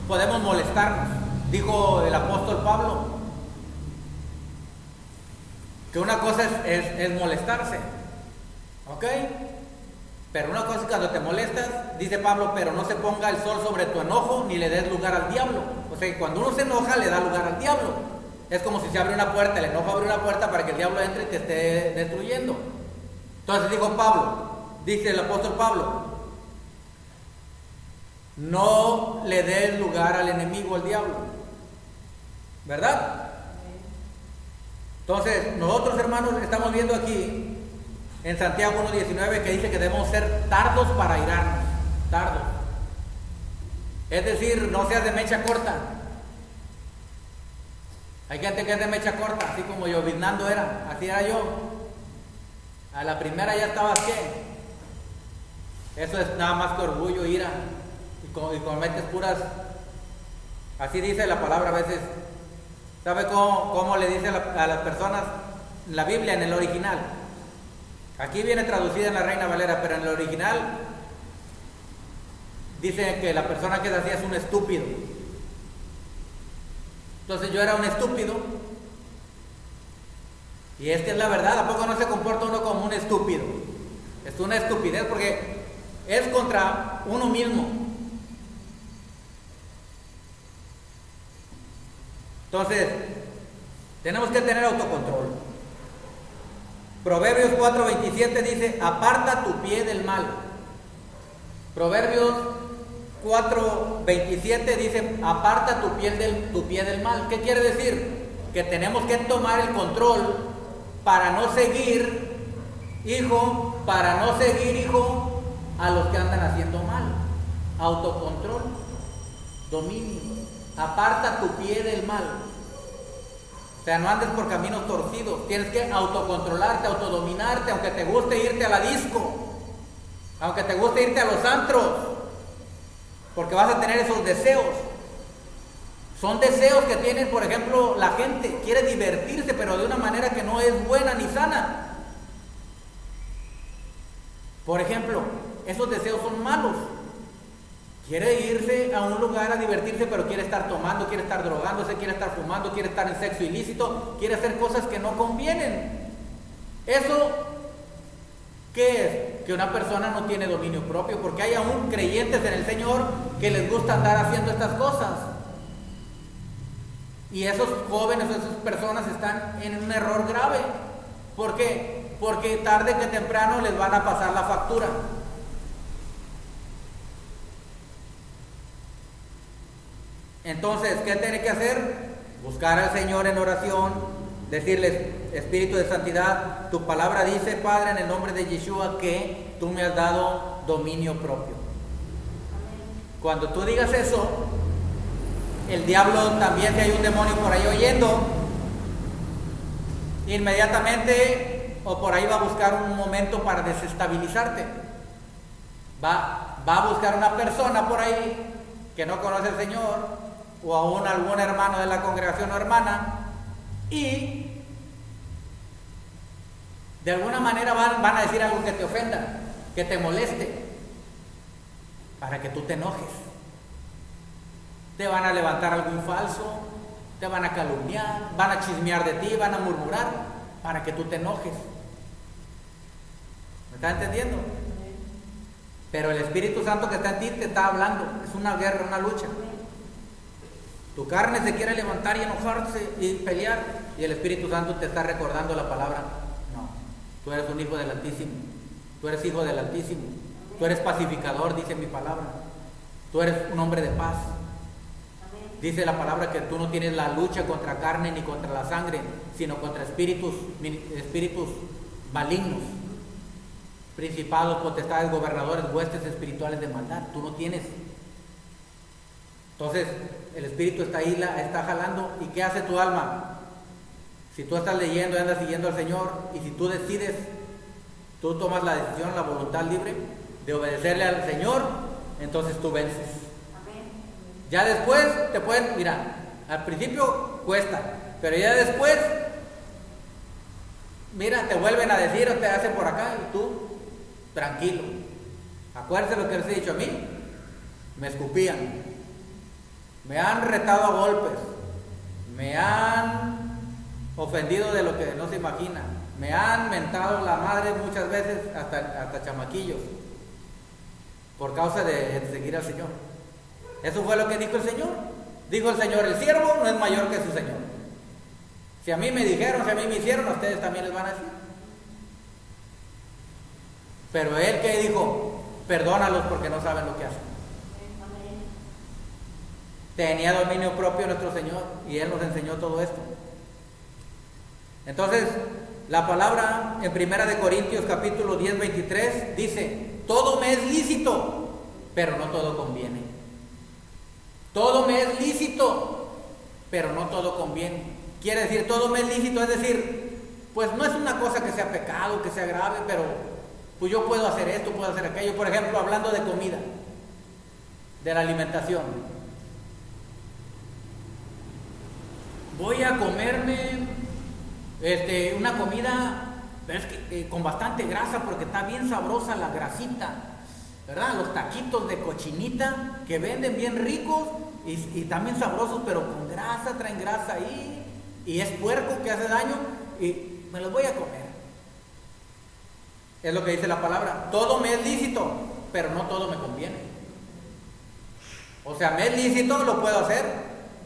podemos molestarnos, dijo el apóstol Pablo, que una cosa es molestarse, ¿ok? Pero una cosa es cuando te molestas, dice Pablo, pero no se ponga el sol sobre tu enojo, ni le des lugar al diablo. O sea, que cuando uno se enoja, le da lugar al diablo. Es como si se abre una puerta, el enojo abre una puerta para que el diablo entre y te esté destruyendo. Entonces dijo dice el apóstol Pablo, no le des lugar al enemigo, al diablo. ¿Verdad? Entonces, nosotros, hermanos, estamos viendo aquí en Santiago 1:19 que dice que debemos ser tardos para airarnos, tardos. Es decir, no seas de mecha corta. Hay gente que es de mecha corta, así como yo, Viznando era, así era yo. A la primera ya estabas, ¿qué? Eso es nada más que orgullo, ira, y cometes puras, así dice la palabra a veces. ¿Sabe cómo le dice a las personas la Biblia en el original? Aquí viene traducida en la Reina Valera, pero en el original dice que la persona que es así es un estúpido. Entonces yo era un estúpido, y es que es la verdad. ¿A poco no se comporta uno como un estúpido? Es una estupidez porque es contra uno mismo. Entonces tenemos que tener autocontrol. Proverbios 4:27 dice, aparta tu pie del mal. Proverbios 4:27 dice, aparta tu pie del mal. ¿Qué quiere decir? Que tenemos que tomar el control para no seguir, hijo, a los que andan haciendo mal. Autocontrol, dominio. Aparta tu pie del mal. O sea, no andes por caminos torcidos. Tienes que autocontrolarte, autodominarte, aunque te guste irte a la disco, aunque te guste irte a los antros, porque vas a tener esos deseos. Son deseos que tienen, por ejemplo, la gente quiere divertirse, pero de una manera que no es buena ni sana. Por ejemplo, esos deseos son malos. Quiere irse a un lugar a divertirse, pero quiere estar tomando, quiere estar drogándose, quiere estar fumando, quiere estar en sexo ilícito, quiere hacer cosas que no convienen. ¿Eso qué es? Que una persona no tiene dominio propio, porque hay aún creyentes en el Señor que les gusta andar haciendo estas cosas. Y esos jóvenes, esas personas están en un error grave. ¿Por qué? Porque tarde que temprano les van a pasar la factura. Entonces, ¿qué tiene que hacer? Buscar al Señor en oración, decirles, Espíritu de Santidad, tu palabra dice, Padre, en el nombre de Yeshua, que tú me has dado dominio propio. Cuando tú digas eso, el diablo también, si hay un demonio por ahí oyendo, inmediatamente o por ahí va a buscar un momento para desestabilizarte. Va a buscar una persona por ahí que no conoce al Señor, o aún algún hermano de la congregación o hermana, y de alguna manera van a decir algo que te ofenda, que te moleste, para que tú te enojes. Te van a levantar algún falso, te van a calumniar, van a chismear de ti, van a murmurar, para que tú te enojes. ¿Me estás entendiendo? Pero el Espíritu Santo que está en ti te está hablando. Es una guerra, una lucha. Tu carne se quiere levantar y enojarse y pelear, y el Espíritu Santo te está recordando la palabra. No, tú eres un hijo del Altísimo, tú eres hijo del Altísimo, tú eres pacificador, dice mi palabra, tú eres un hombre de paz. Dice la palabra que tú no tienes la lucha contra carne ni contra la sangre, sino contra espíritus malignos, principados, potestades, gobernadores, huestes espirituales de maldad. Tú no tienes. Entonces el Espíritu está ahí, está jalando. ¿Y qué hace tu alma? Si tú estás leyendo y andas siguiendo al Señor, y si tú decides, tú tomas la decisión, la voluntad libre de obedecerle al Señor, entonces tú vences. Ya después te pueden, mira, al principio cuesta, pero ya después, mira, te vuelven a decir o te hacen por acá y tú, tranquilo. Acuérdense lo que les he dicho a mí, me escupían, me han retado a golpes, me han ofendido de lo que no se imagina, me han mentado la madre muchas veces, hasta chamaquillos, por causa de seguir al Señor. Eso fue lo que dijo el Señor. Dijo el Señor, el siervo no es mayor que su Señor. Si a mí me dijeron, si a mí me hicieron, a ustedes también les van a decir. Pero Él que dijo, perdónalos porque no saben lo que hacen. Tenía dominio propio nuestro Señor y Él nos enseñó todo esto. Entonces, la palabra en 1 Corintios capítulo 10, 23 dice, todo me es lícito, pero no todo conviene. Todo me es lícito, pero no todo conviene. Quiere decir, todo me es lícito, es decir, pues no es una cosa que sea pecado, que sea grave, pero pues yo puedo hacer esto, puedo hacer aquello. Por ejemplo, hablando de comida, de la alimentación. Voy a comerme una comida, pero es que, con bastante grasa, porque está bien sabrosa la grasita, ¿verdad? Los taquitos de cochinita que venden bien ricos y también sabrosos, pero con grasa, traen grasa ahí, y es puerco que hace daño, y me los voy a comer. Es lo que dice la palabra, todo me es lícito, pero no todo me conviene. O sea, me es lícito, lo puedo hacer,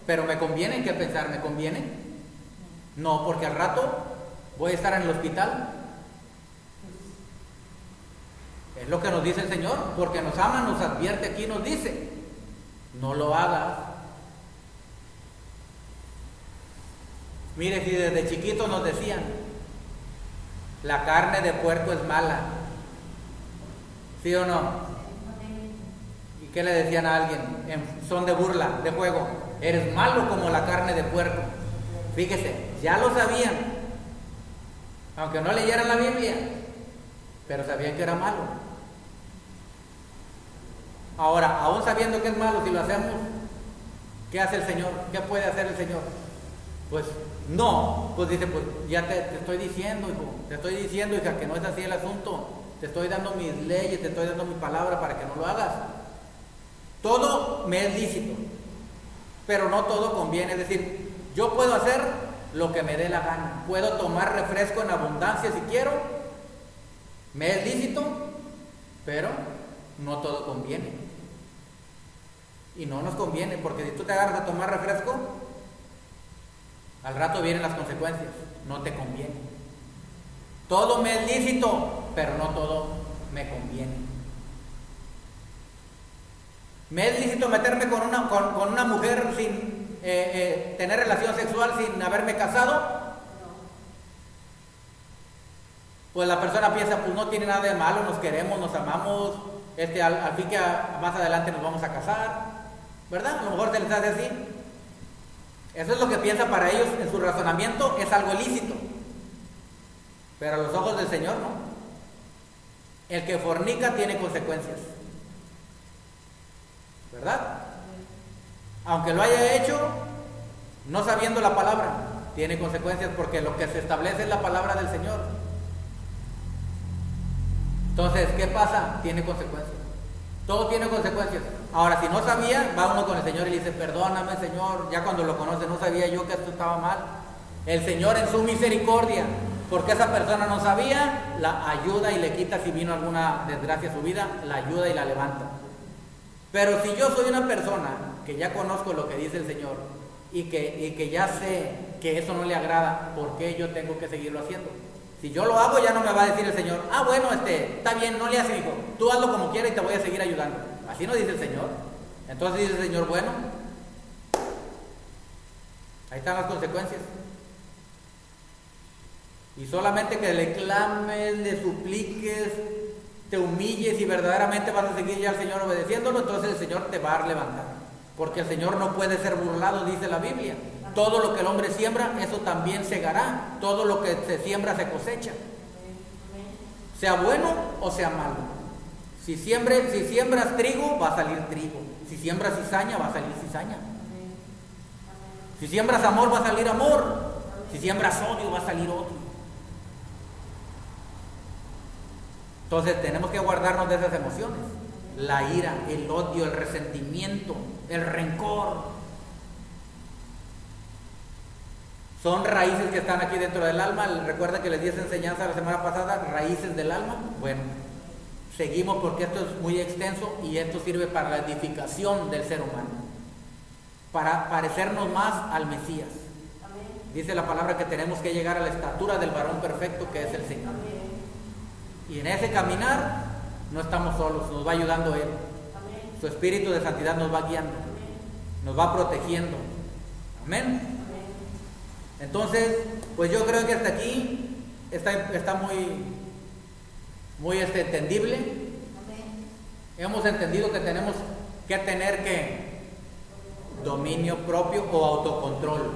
pero me conviene. ¿Qué pensar? ¿Me conviene? No, porque al rato voy a estar en el hospital. Es lo que nos dice el Señor, porque nos ama, nos advierte aquí, nos dice, no lo hagas. Mire, si desde chiquitos nos decían, la carne de puerco es mala, ¿sí o no? ¿Y qué le decían a alguien en son de burla, de juego? Eres malo como la carne de puerco. Fíjese, ya lo sabían, aunque no leyeran la Biblia, pero sabían que era malo. Ahora, aún sabiendo que es malo, si lo hacemos, ¿qué hace el Señor? ¿Qué puede hacer el Señor? Pues no, pues dice, pues ya te estoy diciendo, hijo, te estoy diciendo, hija, que no es así el asunto. Te estoy dando mis leyes, te estoy dando mi palabra para que no lo hagas. Todo me es lícito, pero no todo conviene. Es decir, yo puedo hacer lo que me dé la gana. Puedo tomar refresco en abundancia si quiero. Me es lícito, pero no todo conviene. Y no nos conviene, porque si tú te agarras a tomar refresco, al rato vienen las consecuencias. No te conviene. Todo me es lícito, pero no todo me conviene. ¿Me es lícito meterme con una mujer sin tener relación sexual sin haberme casado? Pues la persona piensa, pues no tiene nada de malo, nos queremos, nos amamos, al fin que más adelante nos vamos a casar, ¿verdad? A lo mejor se les hace así. Eso es lo que piensa para ellos en su razonamiento, es algo ilícito. pero a los ojos del Señor no. El que fornica tiene consecuencias, ¿verdad? Aunque lo haya hecho no sabiendo la palabra, tiene consecuencias, porque lo que se establece es la palabra del Señor. Entonces, ¿qué pasa? Tiene consecuencias. Todo tiene consecuencias. Ahora, si no sabía, va uno con el Señor y le dice, perdóname, Señor, ya cuando lo conoce, no sabía yo que esto estaba mal. El Señor en su misericordia, porque esa persona no sabía, la ayuda y le quita, si vino alguna desgracia a su vida, la ayuda y la levanta. Pero si yo soy una persona que ya conozco lo que dice el Señor y que ya sé que eso no le agrada, ¿por qué yo tengo que seguirlo haciendo? Si yo lo hago, ya no me va a decir el Señor, bueno, está bien, no le haces, hijo, tú hazlo como quieras y te voy a seguir ayudando. Así no dice el Señor. Entonces dice el Señor, bueno, ahí están las consecuencias. Y solamente que le clames, le supliques, te humilles y verdaderamente vas a seguir ya al Señor obedeciéndolo, entonces el Señor te va a levantar. Porque el Señor no puede ser burlado, dice la Biblia. Todo lo que el hombre siembra, eso también segará. Todo lo que se siembra se cosecha. Sea bueno o sea malo. Si siembras trigo, va a salir trigo. Si siembras cizaña, va a salir cizaña. Si siembras amor, va a salir amor. Si siembras odio, va a salir odio. Entonces tenemos que guardarnos de esas emociones. La ira, el odio, el resentimiento, el rencor. Son raíces que están aquí dentro del alma. Recuerda que les di esa enseñanza la semana pasada, raíces del alma. Bueno, seguimos porque esto es muy extenso y esto sirve para la edificación del ser humano, para parecernos más al Mesías. Dice la palabra que tenemos que llegar a la estatura del varón perfecto, que es el Señor. Y en ese caminar no estamos solos, nos va ayudando Él. Su Espíritu de Santidad nos va guiando, nos va protegiendo. Amén. Entonces, pues yo creo que hasta aquí está muy entendible. Hemos entendido que tenemos que tener dominio propio o autocontrol.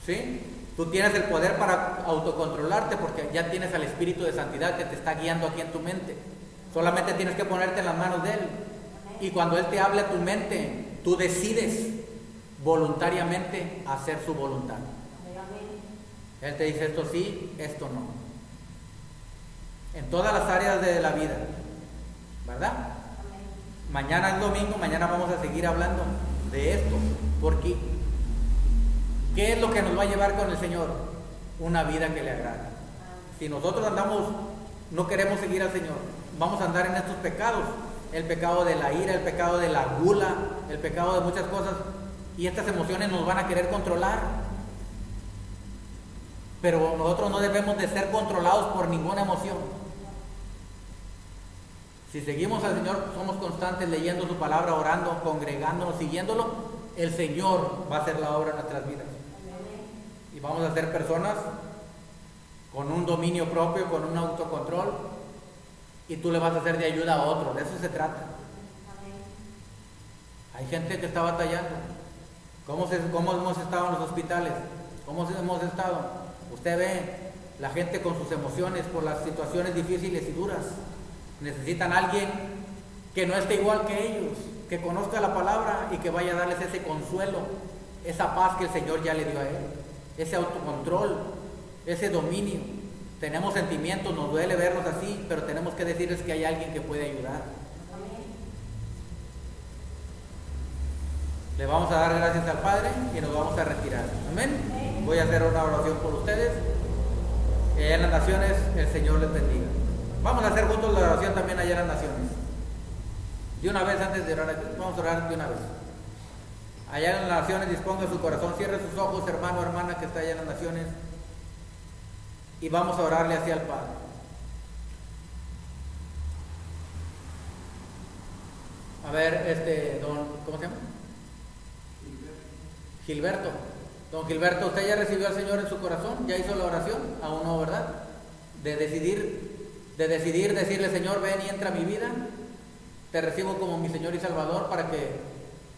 ¿Sí? Tú tienes el poder para autocontrolarte porque ya tienes al Espíritu de Santidad que te está guiando aquí en tu mente. Solamente tienes que ponerte en las manos de Él. Y cuando Él te hable a tu mente, tú decides voluntariamente hacer su voluntad. Él te dice esto sí, esto no. En todas las áreas de la vida, ¿verdad? Mañana es domingo, mañana vamos a seguir hablando de esto, porque ¿qué es lo que nos va a llevar con el Señor? Una vida que le agrada. Si nosotros no queremos seguir al Señor, vamos a andar en estos pecados, el pecado de la ira, el pecado de la gula, el pecado de muchas cosas. Y estas emociones nos van a querer controlar. Pero nosotros no debemos de ser controlados por ninguna emoción. Si seguimos al Señor, somos constantes leyendo su palabra, orando, congregándonos, siguiéndolo, el Señor va a hacer la obra en nuestras vidas. Y vamos a ser personas con un dominio propio, con un autocontrol, y tú le vas a hacer de ayuda a otro. De eso se trata. Hay gente que está batallando. ¿Cómo hemos estado en los hospitales? ¿Cómo hemos estado? Usted ve la gente con sus emociones por las situaciones difíciles y duras. Necesitan a alguien que no esté igual que ellos, que conozca la palabra y que vaya a darles ese consuelo, esa paz que el Señor ya le dio a él, ese autocontrol, ese dominio. Tenemos sentimientos, nos duele verlos así, pero tenemos que decirles que hay alguien que puede ayudar. Le vamos a dar gracias al Padre y nos vamos a retirar. Amén. Voy a hacer una oración por ustedes. Allá en las naciones, el Señor les bendiga. Vamos a hacer juntos la oración también allá en las naciones. De una vez, antes de orar, vamos a orar de una vez. Allá en las naciones, disponga su corazón, cierre sus ojos, hermano, hermana que está allá en las naciones. Y vamos a orarle hacia el Padre. A ver, ¿cómo se llama? Gilberto. Don Gilberto, ¿usted ya recibió al Señor en su corazón? ¿Ya hizo la oración? Aún no, ¿verdad? De decidir decirle, Señor, ven y entra a mi vida. Te recibo como mi Señor y Salvador para que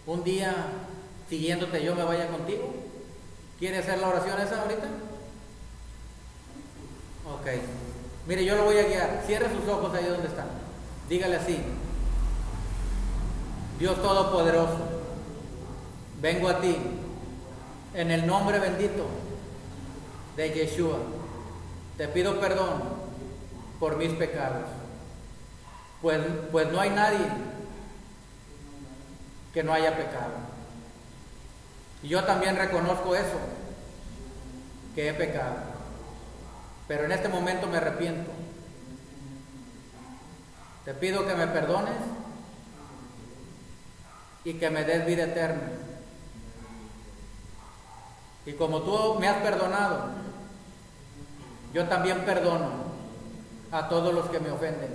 un día, siguiéndote, yo me vaya contigo. ¿Quiere hacer la oración esa ahorita? Ok. Mire, yo lo voy a guiar. Cierre sus ojos ahí donde están. Dígale así: Dios Todopoderoso, vengo a ti en el nombre bendito de Yeshua. Te pido perdón por mis pecados. Pues no hay nadie que no haya pecado. Y yo también reconozco eso, que he pecado. Pero en este momento me arrepiento. Te pido que me perdones y que me des vida eterna. Y como tú me has perdonado, yo también perdono a todos los que me ofenden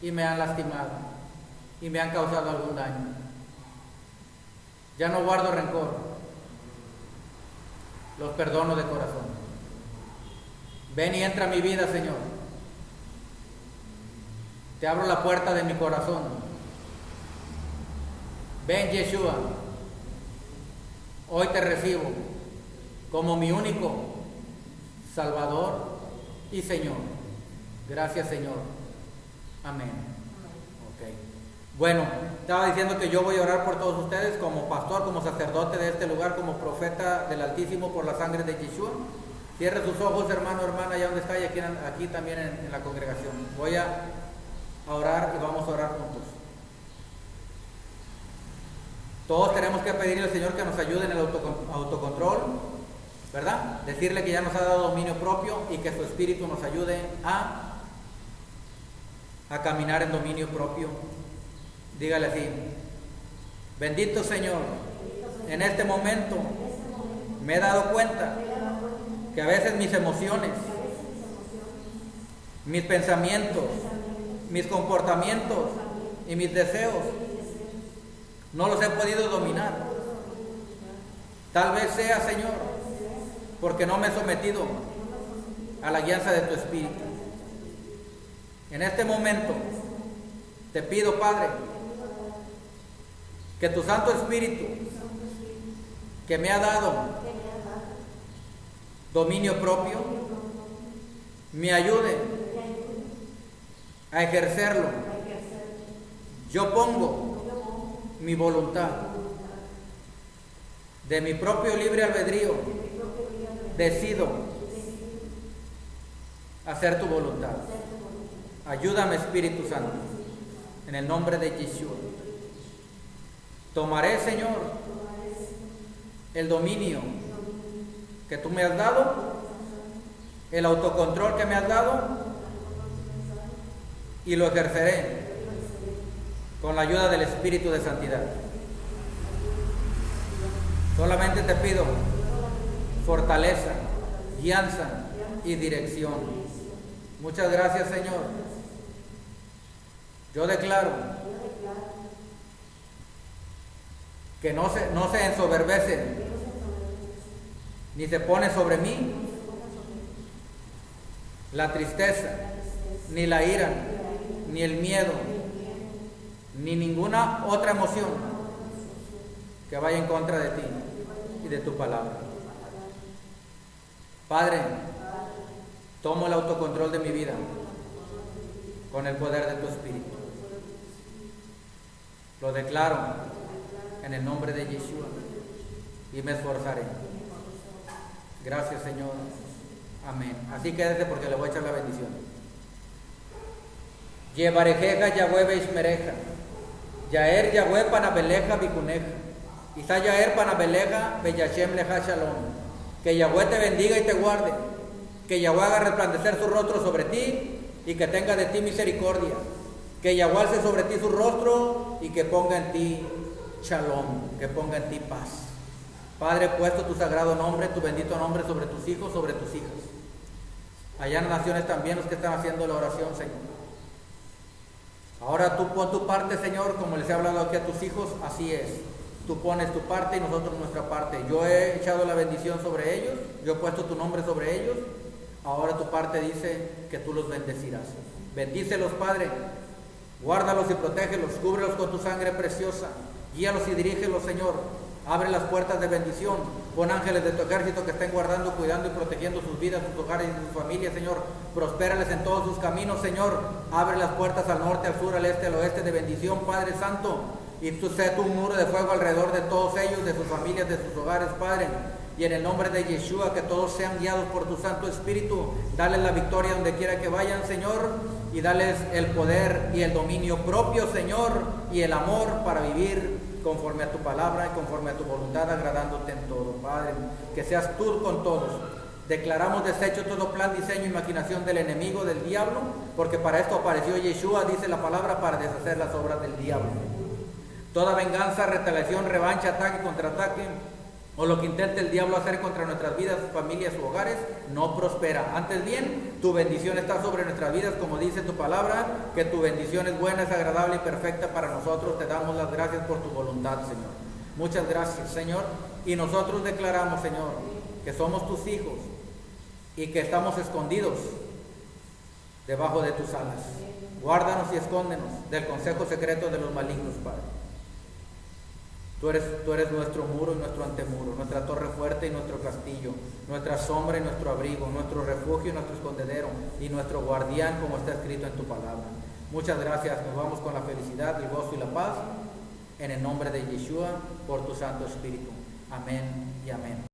y me han lastimado y me han causado algún daño. Ya no guardo rencor, los perdono de corazón. Ven y entra a mi vida, Señor. Te abro la puerta de mi corazón. Ven, Yeshua. Hoy te recibo como mi único Salvador y Señor. Gracias, Señor. Amén. Okay. Bueno, estaba diciendo que yo voy a orar por todos ustedes como pastor, como sacerdote de este lugar, como profeta del Altísimo por la sangre de Yeshua. Cierre sus ojos, hermano, hermana, allá donde está y aquí también en la congregación. Voy a orar y vamos a orar juntos. Todos tenemos que pedirle al Señor que nos ayude en el autocontrol, ¿verdad? Decirle que ya nos ha dado dominio propio y que su Espíritu nos ayude a caminar en dominio propio. Dígale así: bendito Señor, en este momento me he dado cuenta que a veces mis emociones, mis pensamientos, mis comportamientos y mis deseos no los he podido dominar. Tal vez sea, Señor, porque no me he sometido a la guianza de tu Espíritu. En este momento te pido, Padre, que tu Santo Espíritu, que me ha dado dominio propio, me ayude a ejercerlo. Yo pongo mi voluntad, de mi propio libre albedrío, decido hacer tu voluntad. Ayúdame, Espíritu Santo, en el nombre de Yeshua. Tomaré, Señor, el dominio que tú me has dado, el autocontrol que me has dado, y lo ejerceré con la ayuda del Espíritu de Santidad. Solamente te pido fortaleza, guianza y dirección. Muchas gracias, Señor. Yo declaro que no se ensoberbece ni se pone sobre mí la tristeza, ni la ira, ni el miedo, ni ninguna otra emoción que vaya en contra de ti y de tu palabra. Padre, tomo el autocontrol de mi vida con el poder de tu Espíritu. Lo declaro en el nombre de Yeshua y me esforzaré. Gracias, Señor. Amén. Así quédese porque le voy a echar la bendición. Yevarejeja Yahweh Beishmereja, Yaer Yahweh Panabeleja Bikuneja, Isa Yaer Panabeleja Beyashem Leja Shalom. Que Yahweh te bendiga y te guarde, que Yahweh haga resplandecer su rostro sobre ti y que tenga de ti misericordia, que Yahweh alce sobre ti su rostro y que ponga en ti Shalom, que ponga en ti paz. Padre, puesto tu sagrado nombre, tu bendito nombre sobre tus hijos, sobre tus hijas. Allá en las naciones también los que están haciendo la oración, Señor. Ahora tú pon tu parte, Señor, como les he hablado aquí a tus hijos, así es. Tú pones tu parte y nosotros nuestra parte. Yo he echado la bendición sobre ellos, yo he puesto tu nombre sobre ellos. Ahora tu parte dice que tú los bendecirás. Bendícelos, Padre. Guárdalos y protégelos, cúbrelos con tu sangre preciosa. Guíalos y dirígelos, Señor, Abre las puertas de bendición. Pon ángeles de tu ejército que estén guardando, cuidando y protegiendo sus vidas, sus hogares y sus familias, Señor. Prospérales en todos sus caminos, Señor. Abre las puertas al norte, al sur, al este, al oeste de bendición, Padre Santo. Y tú sé tu muro de fuego alrededor de todos ellos, de sus familias, de sus hogares, Padre. Y en el nombre de Yeshua, que todos sean guiados por tu Santo Espíritu. Dales la victoria donde quiera que vayan, Señor. Y dales el poder y el dominio propio, Señor. Y el amor para vivir conforme a tu palabra y conforme a tu voluntad, agradándote en todo, Padre. Que seas tú con todos. Declaramos deshecho todo plan, diseño, imaginación del enemigo, del diablo. Porque para esto apareció Yeshua, dice la palabra, para deshacer las obras del diablo. Toda venganza, retaliación, revancha, ataque, contraataque, o lo que intente el diablo hacer contra nuestras vidas, familias u hogares, no prospera. Antes bien, tu bendición está sobre nuestras vidas, como dice tu palabra, que tu bendición es buena, es agradable y perfecta para nosotros. Te damos las gracias por tu voluntad, Señor. Muchas gracias, Señor. Y nosotros declaramos, Señor, que somos tus hijos y que estamos escondidos debajo de tus alas. Guárdanos y escóndenos del consejo secreto de los malignos, Padre. Tú eres nuestro muro y nuestro antemuro, nuestra torre fuerte y nuestro castillo, nuestra sombra y nuestro abrigo, nuestro refugio y nuestro escondedero, y nuestro guardián, como está escrito en tu palabra. Muchas gracias. Nos vamos con la felicidad, el gozo y la paz, en el nombre de Yeshua, por tu Santo Espíritu. Amén y amén.